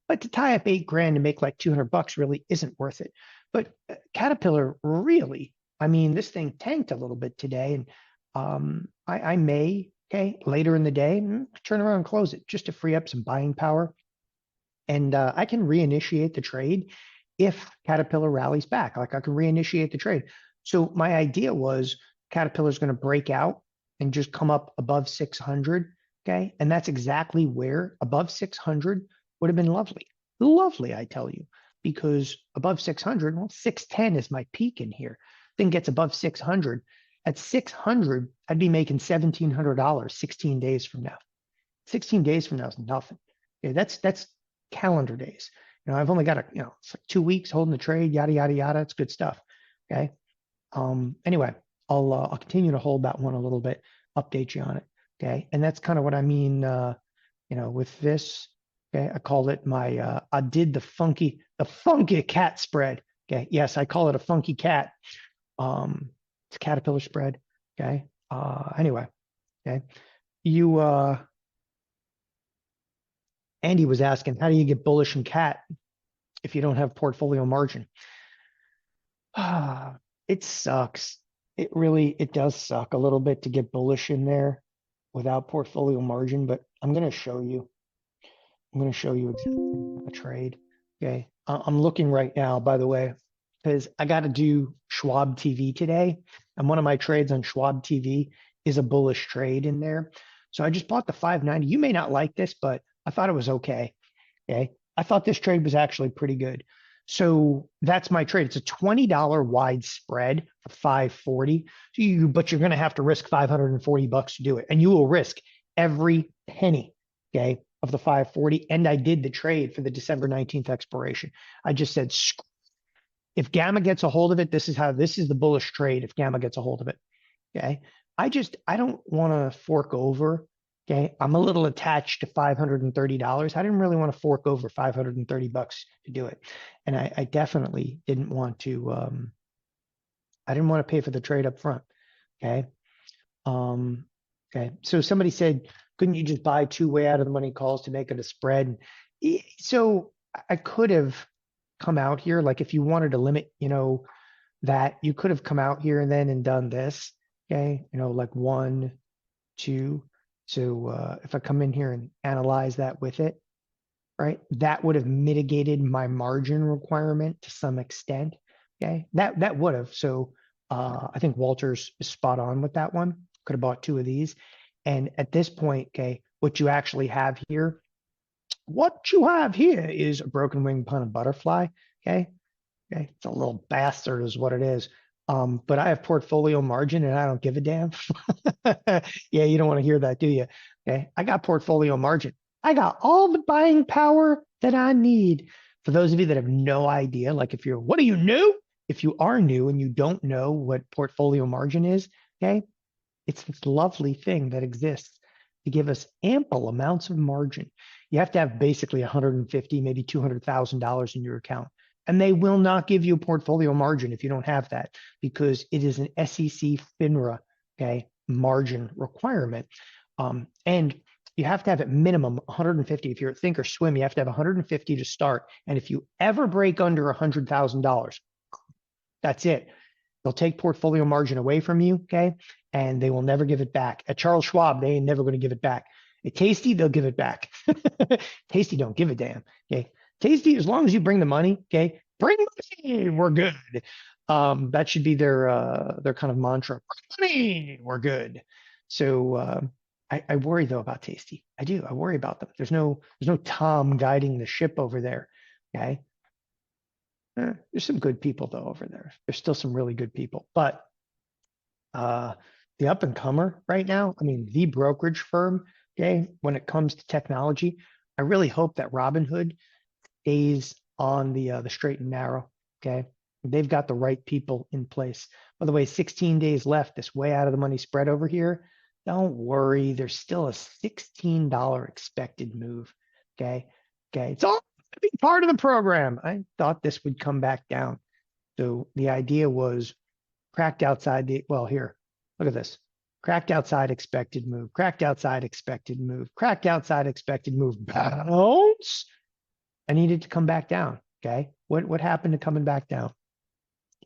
But to tie up 8 grand and make like $200 really isn't worth it. But Caterpillar really, I mean, this thing tanked a little bit today, and I may, okay, later in the day, turn around and close it just to free up some buying power. And I can reinitiate the trade if Caterpillar rallies back. Like I can reinitiate the trade. So my idea was Caterpillar's going to break out and just come up above 600. Okay. And that's exactly where above 600 would have been lovely. Lovely, I tell you, because above 600, well, 610 is my peak in here. Thing gets above 600. At 600, I'd be making $1,700 16 days from now. 16 days from now is nothing. Okay, that's calendar days. I've only got it's like 2 weeks holding the trade, yada yada yada. It's good stuff. Okay. Anyway, I'll continue to hold that one a little bit, update you on it. Okay, and that's kind of what I mean. With this. Okay, I called it I did the funky cat spread. Okay, yes, I call it a funky cat. It's a Caterpillar spread. Okay. Anyway, okay. Andy was asking, how do you get bullish in cat if you don't have portfolio margin? It sucks. It does suck a little bit to get bullish in there without portfolio margin, but I'm going to show you. I'm going to show you exactly a trade. Okay. I'm looking right now, by the way, because I got to do Schwab TV today. And one of my trades on Schwab TV is a bullish trade in there. So I just bought the 590. You may not like this, but I thought it was okay. Okay. I thought this trade was actually pretty good. So that's my trade. It's a $20 wide spread for 540. But you're going to have to risk $540 to do it. And you will risk every penny, okay, of the 540. And I did the trade for the December 19th expiration. I just said, if Gamma gets a hold of it, this is the bullish trade if Gamma gets a hold of it. Okay. I don't want to fork over. Okay. I'm a little attached to $530. I didn't really want to fork over $530 to do it. And I definitely didn't want to, I didn't want to pay for the trade up front. Okay. Okay. So somebody said, couldn't you just buy 2 way out of the money calls to make it a spread? So I could have come out here. Like if you wanted to limit, that you could have come out here and then and done this. Okay. Like 1, 2. So if I come in here and analyze that with it, right, that would have mitigated my margin requirement to some extent. Okay. That would have. So I think Walter's is spot on with that one. Could have bought 2 of these. And at this point, okay, what you actually have here is a broken wing pun of butterfly. Okay. It's a little bastard is what it is. But I have portfolio margin and I don't give a damn. Yeah, you don't want to hear that, do you? Okay. I got portfolio margin. I got all the buying power that I need. For those of you that have no idea, like what are you new? If you are new and you don't know what portfolio margin is, okay, it's this lovely thing that exists to give us ample amounts of margin. You have to have basically $150,000, maybe $200,000 in your account. And they will not give you a portfolio margin if you don't have that, because it is an SEC FINRA, okay, margin requirement. And you have to have at minimum 150. If you're at think or swim, you have to have 150 to start. And if you ever break under $100,000, that's it. They'll take portfolio margin away from you, okay? And they will never give it back. At Charles Schwab, they ain't never going to give it back. At Tasty, they'll give it back. Tasty don't give a damn, okay? Tasty, as long as you bring the money, okay? Bring money, we're good. That should be their kind of mantra. Bring money, we're good. So I worry though about Tasty. I do. I worry about them. There's no Tom guiding the ship over there, okay? There's some good people though over there. There's still some really good people, but the up and comer right now, I mean, the brokerage firm, okay, when it comes to technology, I really hope that Robinhood stays on the straight and narrow, okay? They've got the right people in place. By the way, 16 days left, this way out of the money spread over here. Don't worry, there's still a $16 expected move, okay? Okay, it's all a big part of the program. I thought this would come back down. So the idea was cracked outside the, well, here, look at this. Cracked outside expected move, cracked outside expected move, cracked outside expected move, bounce. I needed to come back down, okay? What happened to coming back down?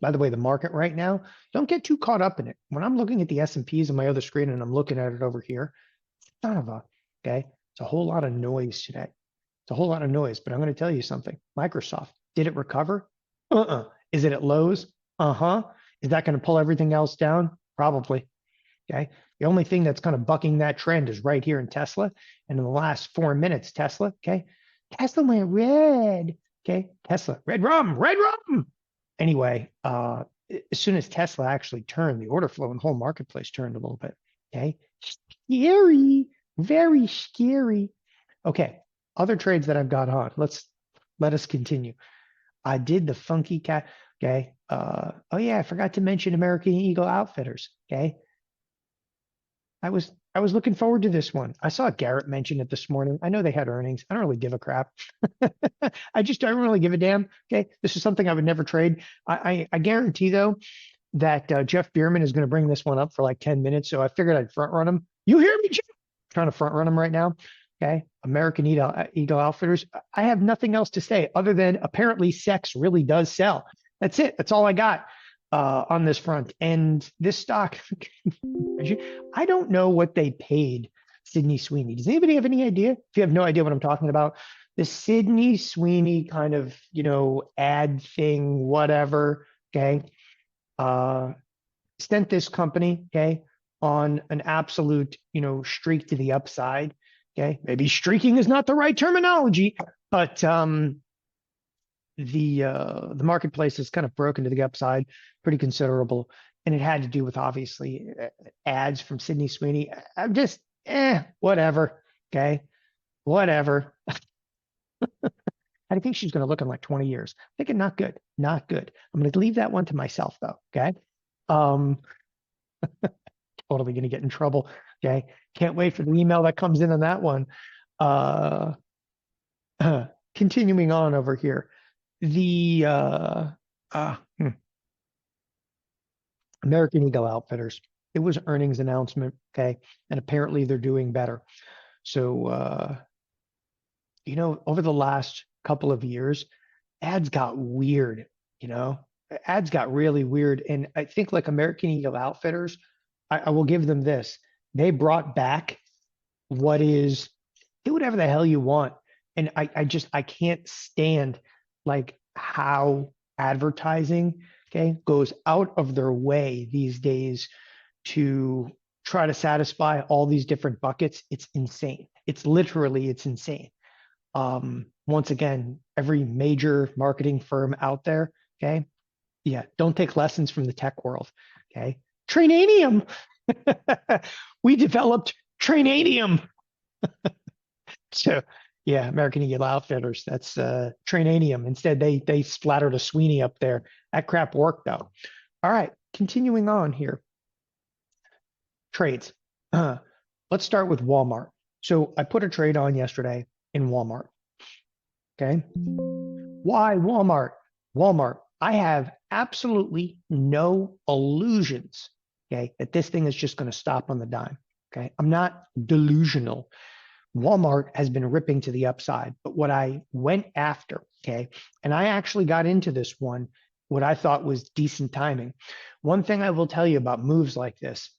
By the way, the market right now, don't get too caught up in it. When I'm looking at the S&Ps on my other screen and I'm looking at it over here, son of a, okay? It's a whole lot of noise today. It's a whole lot of noise, but I'm going to tell you something. Microsoft, did it recover? Is it at lows? Is that going to pull everything else down? Probably. Okay. The only thing that's kind of bucking that trend is right here in Tesla. And in the last 4 minutes, Tesla, okay, Tesla went red. Okay. Tesla, red rum, red rum. Anyway, as soon as Tesla actually turned, the order flow in the whole marketplace turned a little bit. Okay. Scary, very scary. Okay. Other trades that I've got on. Let us continue. I did the funky cat. Okay. Oh yeah, I forgot to mention American Eagle Outfitters. Okay. I was looking forward to this one. I saw Garrett mention it this morning. I know they had earnings. I don't really give a crap. I don't really give a damn. Okay. This is something I would never trade. I guarantee though that Jeff Bierman is going to bring this one up for like 10 minutes. So I figured I'd front run him. You hear me, Jeff? I'm trying to front run him right now. Okay. American Eagle Outfitters. I have nothing else to say other than apparently sex really does sell. That's it. That's all I got on this front. And this stock, I don't know what they paid Sydney Sweeney. Does anybody have any idea? If you have no idea what I'm talking about, the Sydney Sweeney kind of, ad thing, whatever, okay, sent this company, okay, on an absolute, streak to the upside, okay? Maybe streaking is not the right terminology, but the marketplace is kind of broken to the upside, pretty considerable. And it had to do with obviously ads from Sydney Sweeney. I'm just, whatever. Okay. Whatever. I think she's going to look in like 20 years. I'm thinking not good, not good. I'm going to leave that one to myself though. Okay. Totally going to get in trouble. Okay. Can't wait for the email that comes in on that one. Continuing on over here. The American Eagle Outfitters. It was earnings announcement, okay, and apparently they're doing better. So, over the last couple of years, ads got weird. Ads got really weird, and I think like American Eagle Outfitters, I will give them this: they brought back what is do whatever the hell you want, and I can't stand like how advertising, okay, goes out of their way these days to try to satisfy all these different buckets. It's insane. It's insane. Once again, every major marketing firm out there, okay, yeah, don't take lessons from the tech world, okay. Trainanium. We developed Trainanium. So yeah, American Eagle Outfitters. That's Trainanium. Instead, they splattered a Sweeney up there. That crap worked though. All right, continuing on here. Trades. Let's start with Walmart. So I put a trade on yesterday in Walmart. Okay. Why Walmart? Walmart. I have absolutely no illusions, okay, that this thing is just going to stop on the dime. Okay. I'm not delusional. Walmart has been ripping to the upside, but what I went after, okay, and I actually got into this one, what I thought was decent timing. One thing I will tell you about moves like this,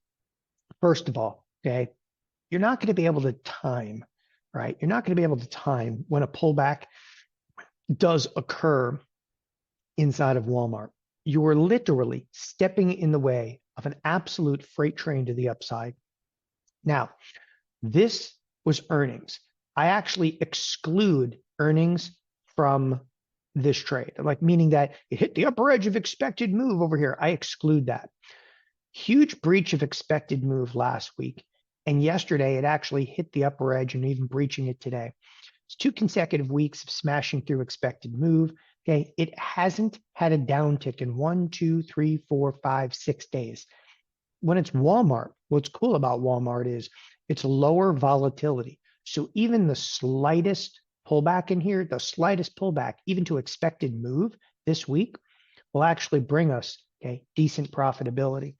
first of all, okay, you're not going to be able to time, right? You're not going to be able to time when a pullback does occur inside of Walmart. You are literally stepping in the way of an absolute freight train to the upside. Now, this was earnings. I actually exclude earnings from this trade, like meaning that it hit the upper edge of expected move over here. I exclude that. Huge breach of expected move last week. And yesterday it actually hit the upper edge and even breaching it today. It's 2 consecutive weeks of smashing through expected move. Okay, it hasn't had a downtick in 1, 2, 3, 4, 5, 6 days. When it's Walmart, what's cool about Walmart is it's lower volatility. So even the slightest pullback in here, the slightest pullback, even to expected move this week, will actually bring us decent profitability.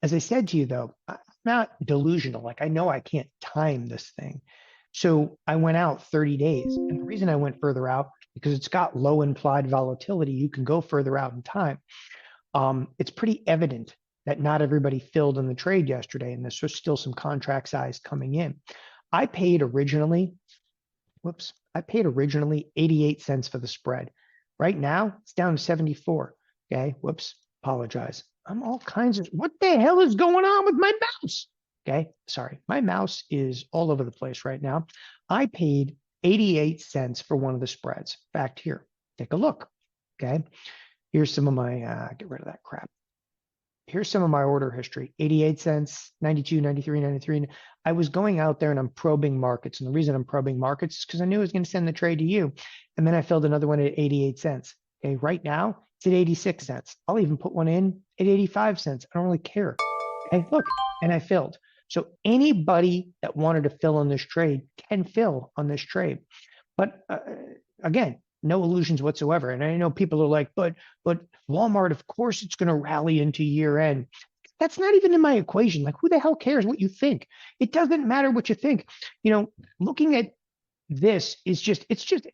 As I said to you, though, I'm not delusional. Like, I know I can't time this thing. So I went out 30 days. And the reason I went further out, because it's got low implied volatility, you can go further out in time. It's pretty evident that not everybody filled in the trade yesterday, and there's still some contract size coming in. I paid originally 88 cents for the spread. Right now, it's down to 74. Okay, apologize. I'm all kinds of, what the hell is going on with my mouse? Okay, sorry, my mouse is all over the place right now. I paid 88 cents for one of the spreads. Back here, take a look. Okay, here's some of my, get rid of that crap. Here's some of my order history, 88 cents, 92, 93, 93. I was going out there and I'm probing markets. And the reason I'm probing markets is because I knew I was going to send the trade to you. And then I filled another one at 88 cents. Okay, right now it's at 86 cents. I'll even put one in at 85 cents. I don't really care. Okay, look, and I filled. So anybody that wanted to fill on this trade can fill on this trade. But again, no illusions whatsoever. And I know people are like, but Walmart, of course, it's going to rally into year end. That's not even in my equation. Like, who the hell cares what you think? It doesn't matter what you think. You know, looking at this is it's just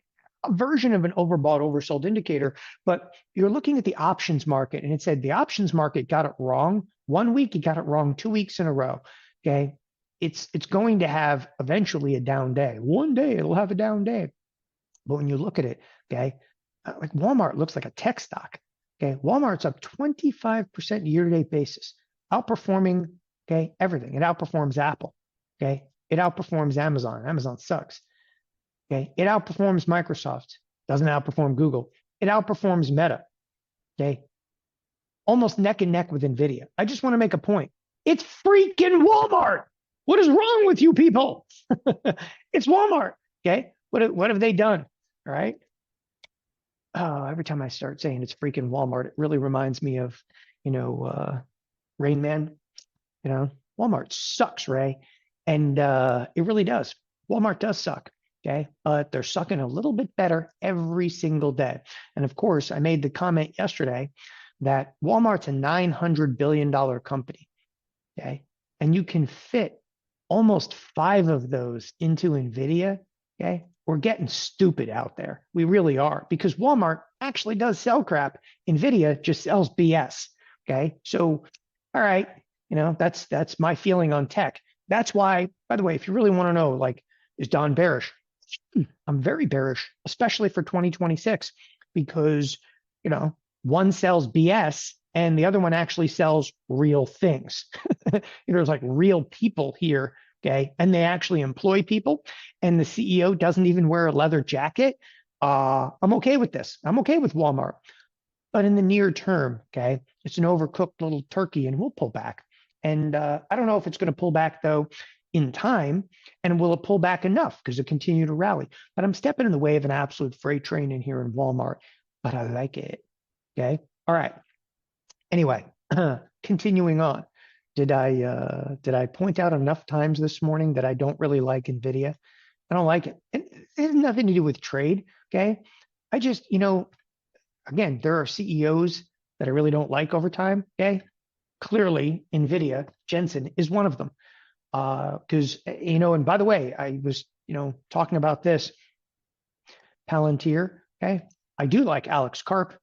a version of an overbought, oversold indicator. But you're looking at the options market, and it said the options market got it wrong. 1 week, it got it wrong 2 weeks in a row. Okay. It's going to have eventually a down day. One day it'll have a down day. But when you look at it, okay, like Walmart looks like a tech stock. Okay, Walmart's up 25% year-to-date basis, outperforming everything. It outperforms Apple. Okay, it outperforms Amazon. Amazon sucks. Okay, it outperforms Microsoft. Doesn't outperform Google. It outperforms Meta. Okay, almost neck and neck with Nvidia. I just want to make a point. It's freaking Walmart. What is wrong with you people? It's Walmart. Okay, what have they done? All right. Oh, every time I start saying it's freaking Walmart, it really reminds me of, Rain Man. Walmart sucks, Ray. And it really does. Walmart does suck. Okay. But they're sucking a little bit better every single day. And of course, I made the comment yesterday that Walmart's a $900 billion company. Okay. And you can fit almost 5 of those into Nvidia. Okay. We're getting stupid out there. We really are, because Walmart actually does sell crap. Nvidia just sells BS. Okay. So, all right. That's my feeling on tech. That's why, by the way, if you really want to know, like, is Don bearish? I'm very bearish, especially for 2026, because, one sells BS and the other one actually sells real things. There's like real people here. Okay. And they actually employ people, and the CEO doesn't even wear a leather jacket. I'm okay with this. I'm okay with Walmart. But in the near term, okay, it's an overcooked little turkey and we'll pull back. And I don't know if it's going to pull back, though, in time. And will it pull back enough because it continue to rally? But I'm stepping in the way of an absolute freight train in here in Walmart. But I like it. Okay. All right. Anyway, continuing on. Did I point out enough times this morning that I don't really like Nvidia? I don't like it. It has nothing to do with trade. Okay. I just, again, there are CEOs that I really don't like over time. Okay. Clearly, Nvidia, Jensen is one of them. Because, and by the way, I was talking about this Palantir. Okay. I do like Alex Karp.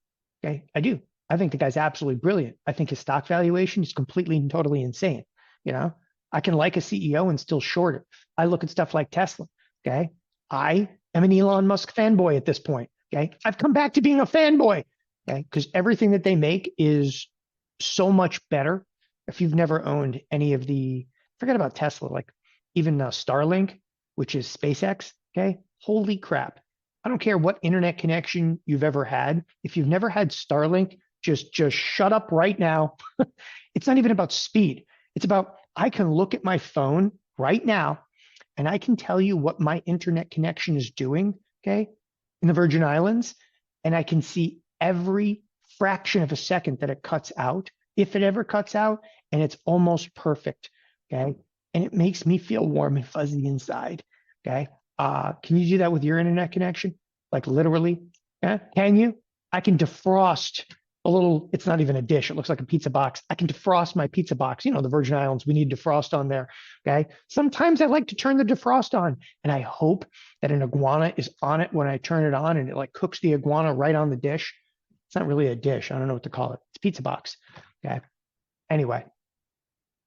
Okay. I do. I think the guy's absolutely brilliant. I think his stock valuation is completely and totally insane. I can like a CEO and still short it. I look at stuff like Tesla. Okay. I am an Elon Musk fanboy at this point. Okay. I've come back to being a fanboy. Okay. Because everything that they make is so much better. If you've never owned any of forget about Tesla, like even Starlink, which is SpaceX. Okay. Holy crap. I don't care what internet connection you've ever had. If you've never had Starlink, just shut up right now. It's not even about speed. It's about I can look at my phone right now and I can tell you what my internet connection is doing, okay, in the Virgin Islands, and I can see every fraction of a second that it cuts out, if it ever cuts out, and it's almost perfect, okay? And it makes me feel warm and fuzzy inside, okay? Can you do that with your internet connection? Like literally? Yeah? Can you? I can defrost it's not even a dish. It looks like a pizza box. I can defrost my pizza box. The Virgin Islands, we need defrost on there. Okay. Sometimes I like to turn the defrost on and I hope that an iguana is on it when I turn it on and it like cooks the iguana right on the dish. It's not really a dish. I don't know what to call it. It's a pizza box. Okay. Anyway,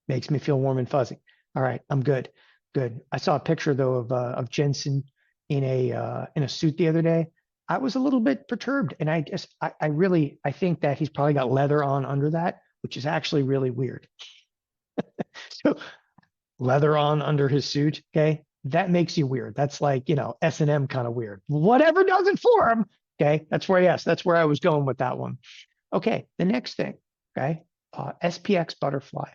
makes me feel warm and fuzzy. All right. I'm good. Good. I saw a picture though of Jensen in a suit the other day. I was a little bit perturbed, and I think that he's probably got leather on under that, which is actually really weird. So leather on under his suit, okay, that makes you weird. That's like S&M kind of weird. Whatever does it for him, okay. That's where I was going with that one. Okay, the next thing, okay, SPX butterfly.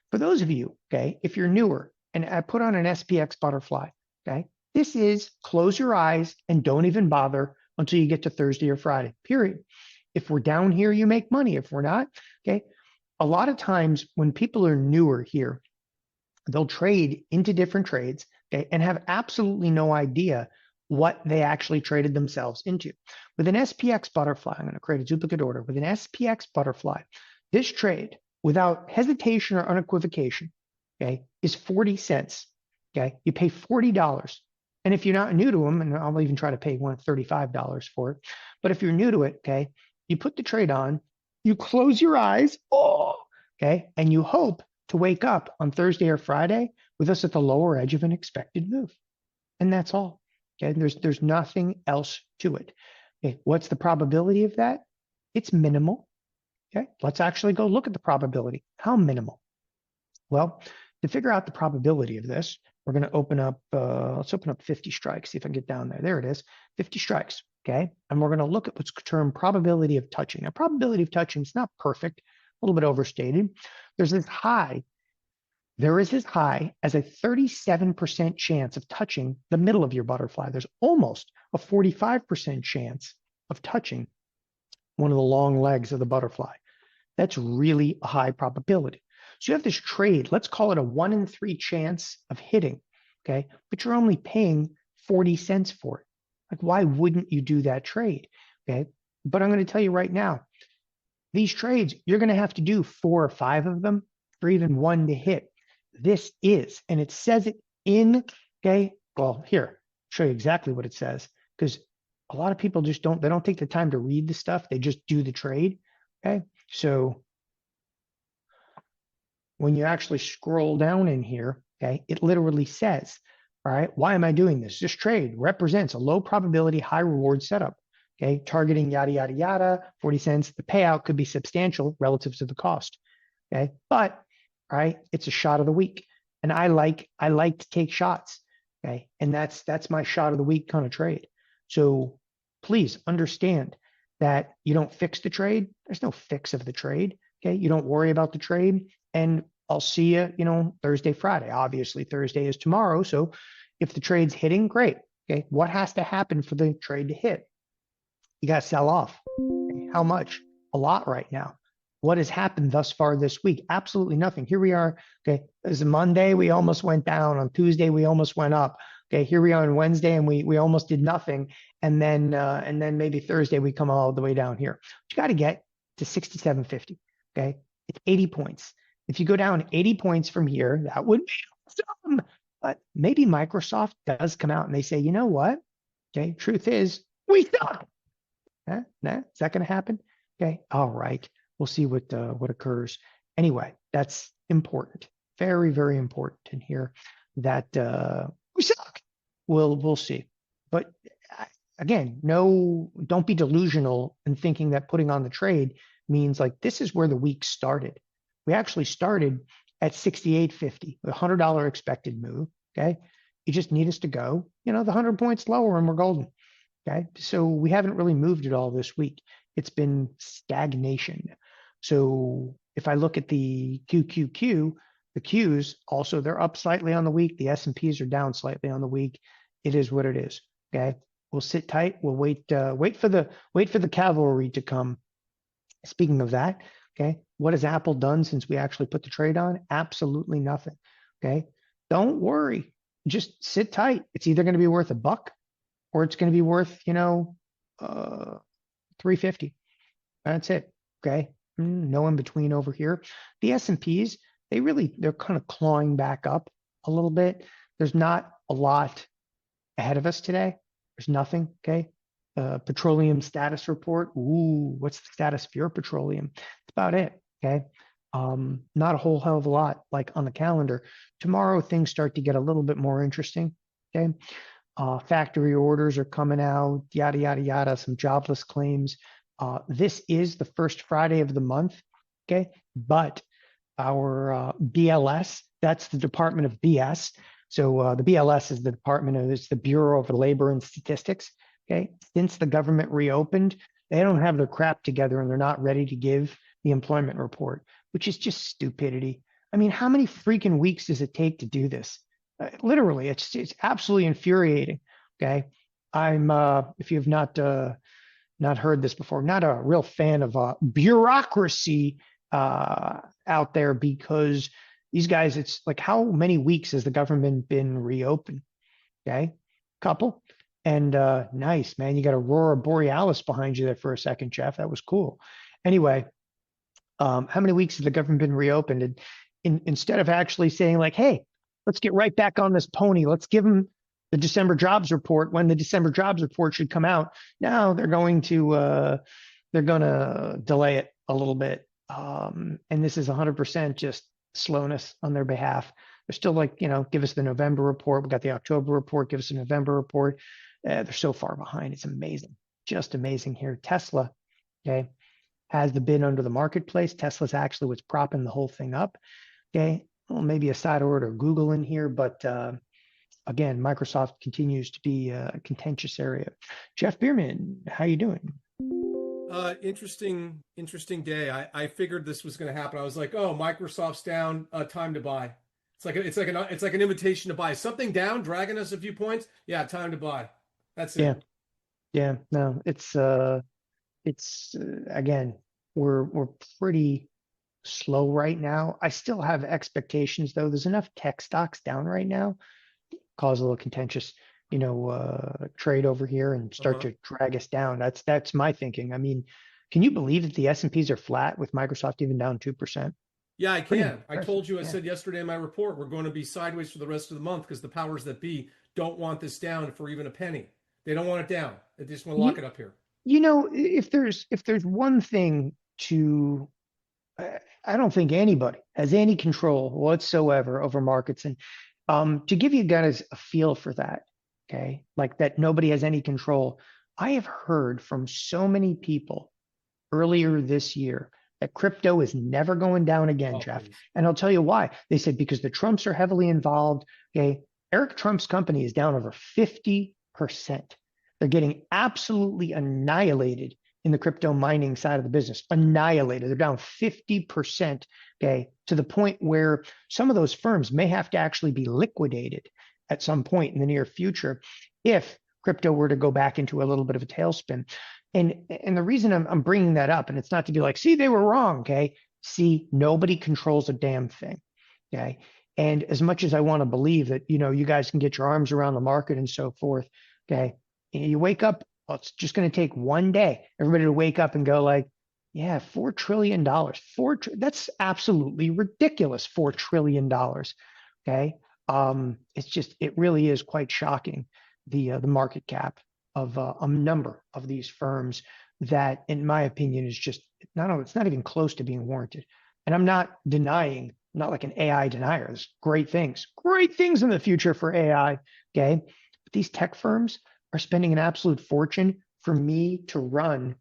For those of you, okay, if you're newer, and I put on an SPX butterfly, okay, this is close your eyes and don't even bother until you get to Thursday or Friday, period. If we're down here, you make money. If we're not, okay. A lot of times when people are newer here, they'll trade into different trades, okay, and have absolutely no idea what they actually traded themselves into. With an SPX butterfly, I'm going to create a duplicate order. With an SPX butterfly, this trade, without hesitation or unequivocation, okay, is 40 cents. Okay, you pay $40. And if you're not new to them, and I'll even try to pay $35 for it, but if you're new to it, okay, you put the trade on, you close your eyes, okay, and you hope to wake up on Thursday or Friday with us at the lower edge of an expected move. And that's all. Okay, there's nothing else to it. Okay, what's the probability of that? It's minimal. Okay, let's actually go look at the probability. How minimal? Well, to figure out the probability of this, we're going to open up, let's open up 50 strikes, see if I can get down there. There it is, 50 strikes, okay? And we're going to look at what's termed probability of touching. Now, probability of touching is not perfect, a little bit overstated. There is as high as a 37% chance of touching the middle of your butterfly. There's almost a 45% chance of touching one of the long legs of the butterfly. That's really a high probability. So you have this trade, let's call it a 1 in 3 chance of hitting, okay? But you're only paying 40 cents for it. Like, why wouldn't you do that trade, okay? But I'm going to tell you right now, these trades, you're going to have to do 4 or 5 of them for even one to hit. This is, and it says it in, okay? Well, here, I'll show you exactly what it says, because a lot of people just don't take the time to read the stuff. They just do the trade, okay? So when you actually scroll down in here, okay, it literally says, all right, why am I doing this? This trade represents a low probability, high reward setup, okay, targeting yada, yada, yada, 40 cents. The payout could be substantial relative to the cost, okay, but, all right, it's a shot of the week. And I like to take shots, okay, and that's my shot of the week kind of trade. So please understand that you don't fix the trade. There's no fix of the trade, okay? You don't worry about the trade. And I'll see you, Thursday, Friday. Obviously, Thursday is tomorrow. So if the trade's hitting, great. Okay. What has to happen for the trade to hit? You got to sell off. Okay. How much? A lot right now. What has happened thus far this week? Absolutely nothing. Here we are. Okay. It's a Monday. We almost went down. On Tuesday, we almost went up. Okay. Here we are on Wednesday, and we almost did nothing. And then maybe Thursday, we come all the way down here. You got to get to 67.50. Okay. It's 80 points. If you go down 80 points from here, that would be awesome. But maybe Microsoft does come out and they say, you know what? Okay, truth is, we suck. Huh? Nah, is that going to happen? Okay, all right. We'll see what occurs. Anyway, that's important. Very, very important in here that we suck. We'll see. But again, no, don't be delusional in thinking that putting on the trade means like this is where the week started. We actually started at 68.50, a $100 expected move. Okay, you just need us to go, the 100 points lower and we're golden. Okay, so we haven't really moved at all this week. It's been stagnation. So if I look at the QQQ, the Qs also they're up slightly on the week. The S&Ps are down slightly on the week. It is what it is. Okay, we'll sit tight. We'll wait for the cavalry to come. Speaking of that, okay, what has Apple done since we actually put the trade on? Absolutely nothing. Okay, don't worry. Just sit tight. It's either going to be worth a buck or it's going to be worth, 350. That's it. Okay. No in between over here. The S&Ps, they're kind of clawing back up a little bit. There's not a lot ahead of us today. There's nothing. Okay. Petroleum status report. Ooh, what's the status of your petroleum? That's about it. Okay. Not a whole hell of a lot like on the calendar. Tomorrow things start to get a little bit more interesting. Okay. Factory orders are coming out, yada, yada, yada, some jobless claims. This is the first Friday of the month, okay? But our BLS, that's the Department of BS. So the BLS is it's the Bureau of Labor and Statistics, okay? Since the government reopened, they don't have their crap together and they're not ready to give the employment report, which is just stupidity. I mean, how many freaking weeks does it take to do this? Literally, it's absolutely infuriating. Okay, I'm if you have not heard this before, not a real fan of bureaucracy out there because these guys, it's like how many weeks has the government been reopened? Okay, couple. And nice, man. You got Aurora Borealis behind you there for a second, Jeff. That was cool. Anyway, how many weeks has the government been reopened? And instead of actually saying like, hey, let's get right back on this pony. Let's give them the December jobs report when the December jobs report should come out. Now they're going to delay it a little bit. And this is 100% just slowness on their behalf. They're still like, give us the November report. We got the October report. Give us a November report. They're so far behind. It's amazing. Just amazing here. Tesla, okay, has the bid under the marketplace. Tesla's actually what's propping the whole thing up. Okay. Well, maybe a side order Google in here, but again, Microsoft continues to be a contentious area. Jeff Bierman, how you doing? Interesting day. I figured this was going to happen. I was like, oh, Microsoft's down, time to buy. It's like an invitation to buy something down, dragging us a few points. Yeah, time to buy. That's it. Yeah. No, it's again, we're pretty slow right now. I still have expectations though. There's enough tech stocks down right now, cause a little contentious, trade over here and start to drag us down. That's my thinking. I mean, can you believe that the S&Ps are flat with Microsoft even down 2%? Yeah, I can. I told you, I said yesterday in my report, we're going to be sideways for the rest of the month because the powers that be don't want this down for even a penny. They don't want it down. They just want to lock it up here. If there's one thing to I don't think anybody has any control whatsoever over markets. And to give you guys a feel for that, okay, like that nobody has any control. I have heard from so many people earlier this year that crypto is never going down again, Jeff. Please. And I'll tell you why. They said because the Trumps are heavily involved. Okay, Eric Trump's company is down over 50%. They're getting absolutely annihilated in the crypto mining side of the business, annihilated. They're down 50%, okay, to the point where some of those firms may have to actually be liquidated at some point in the near future if crypto were to go back into a little bit of a tailspin. And the reason I'm bringing that up, and it's not to be like, see, they were wrong, okay? See, nobody controls a damn thing, okay? And as much as I want to believe that, you guys can get your arms around the market and so forth, okay, you wake up, well, it's just going to take one day, everybody to wake up and go like, yeah, $4 trillion, that's absolutely ridiculous, $4 trillion, okay? It really is quite shocking, the market cap of a number of these firms that, in my opinion, is just it's not even close to being warranted. And I'm not denying, I'm not like an AI denier. There's great things in the future for AI. Okay. But these tech firms are spending an absolute fortune for me to run,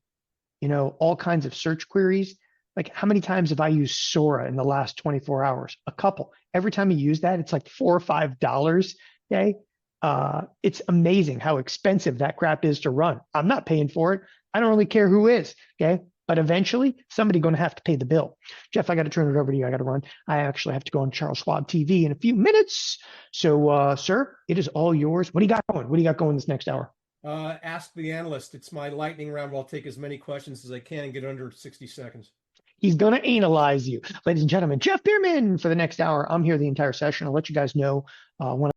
all kinds of search queries. Like, how many times have I used Sora in the last 24 hours? A couple. Every time you use that, it's like $4 or $5. Okay. It's amazing how expensive that crap is to run. I'm not paying for it. I don't really care who is. Okay. But eventually, somebody going to have to pay the bill. Jeff, I got to turn it over to you. I got to run. I actually have to go on Charles Schwab TV in a few minutes. So, sir, it is all yours. What do you got going? What do you got going this next hour? Ask the analyst. It's my lightning round where I'll take as many questions as I can and get under 60 seconds. He's going to analyze you. Ladies and gentlemen, Jeff Bierman for the next hour. I'm here the entire session. I'll let you guys know when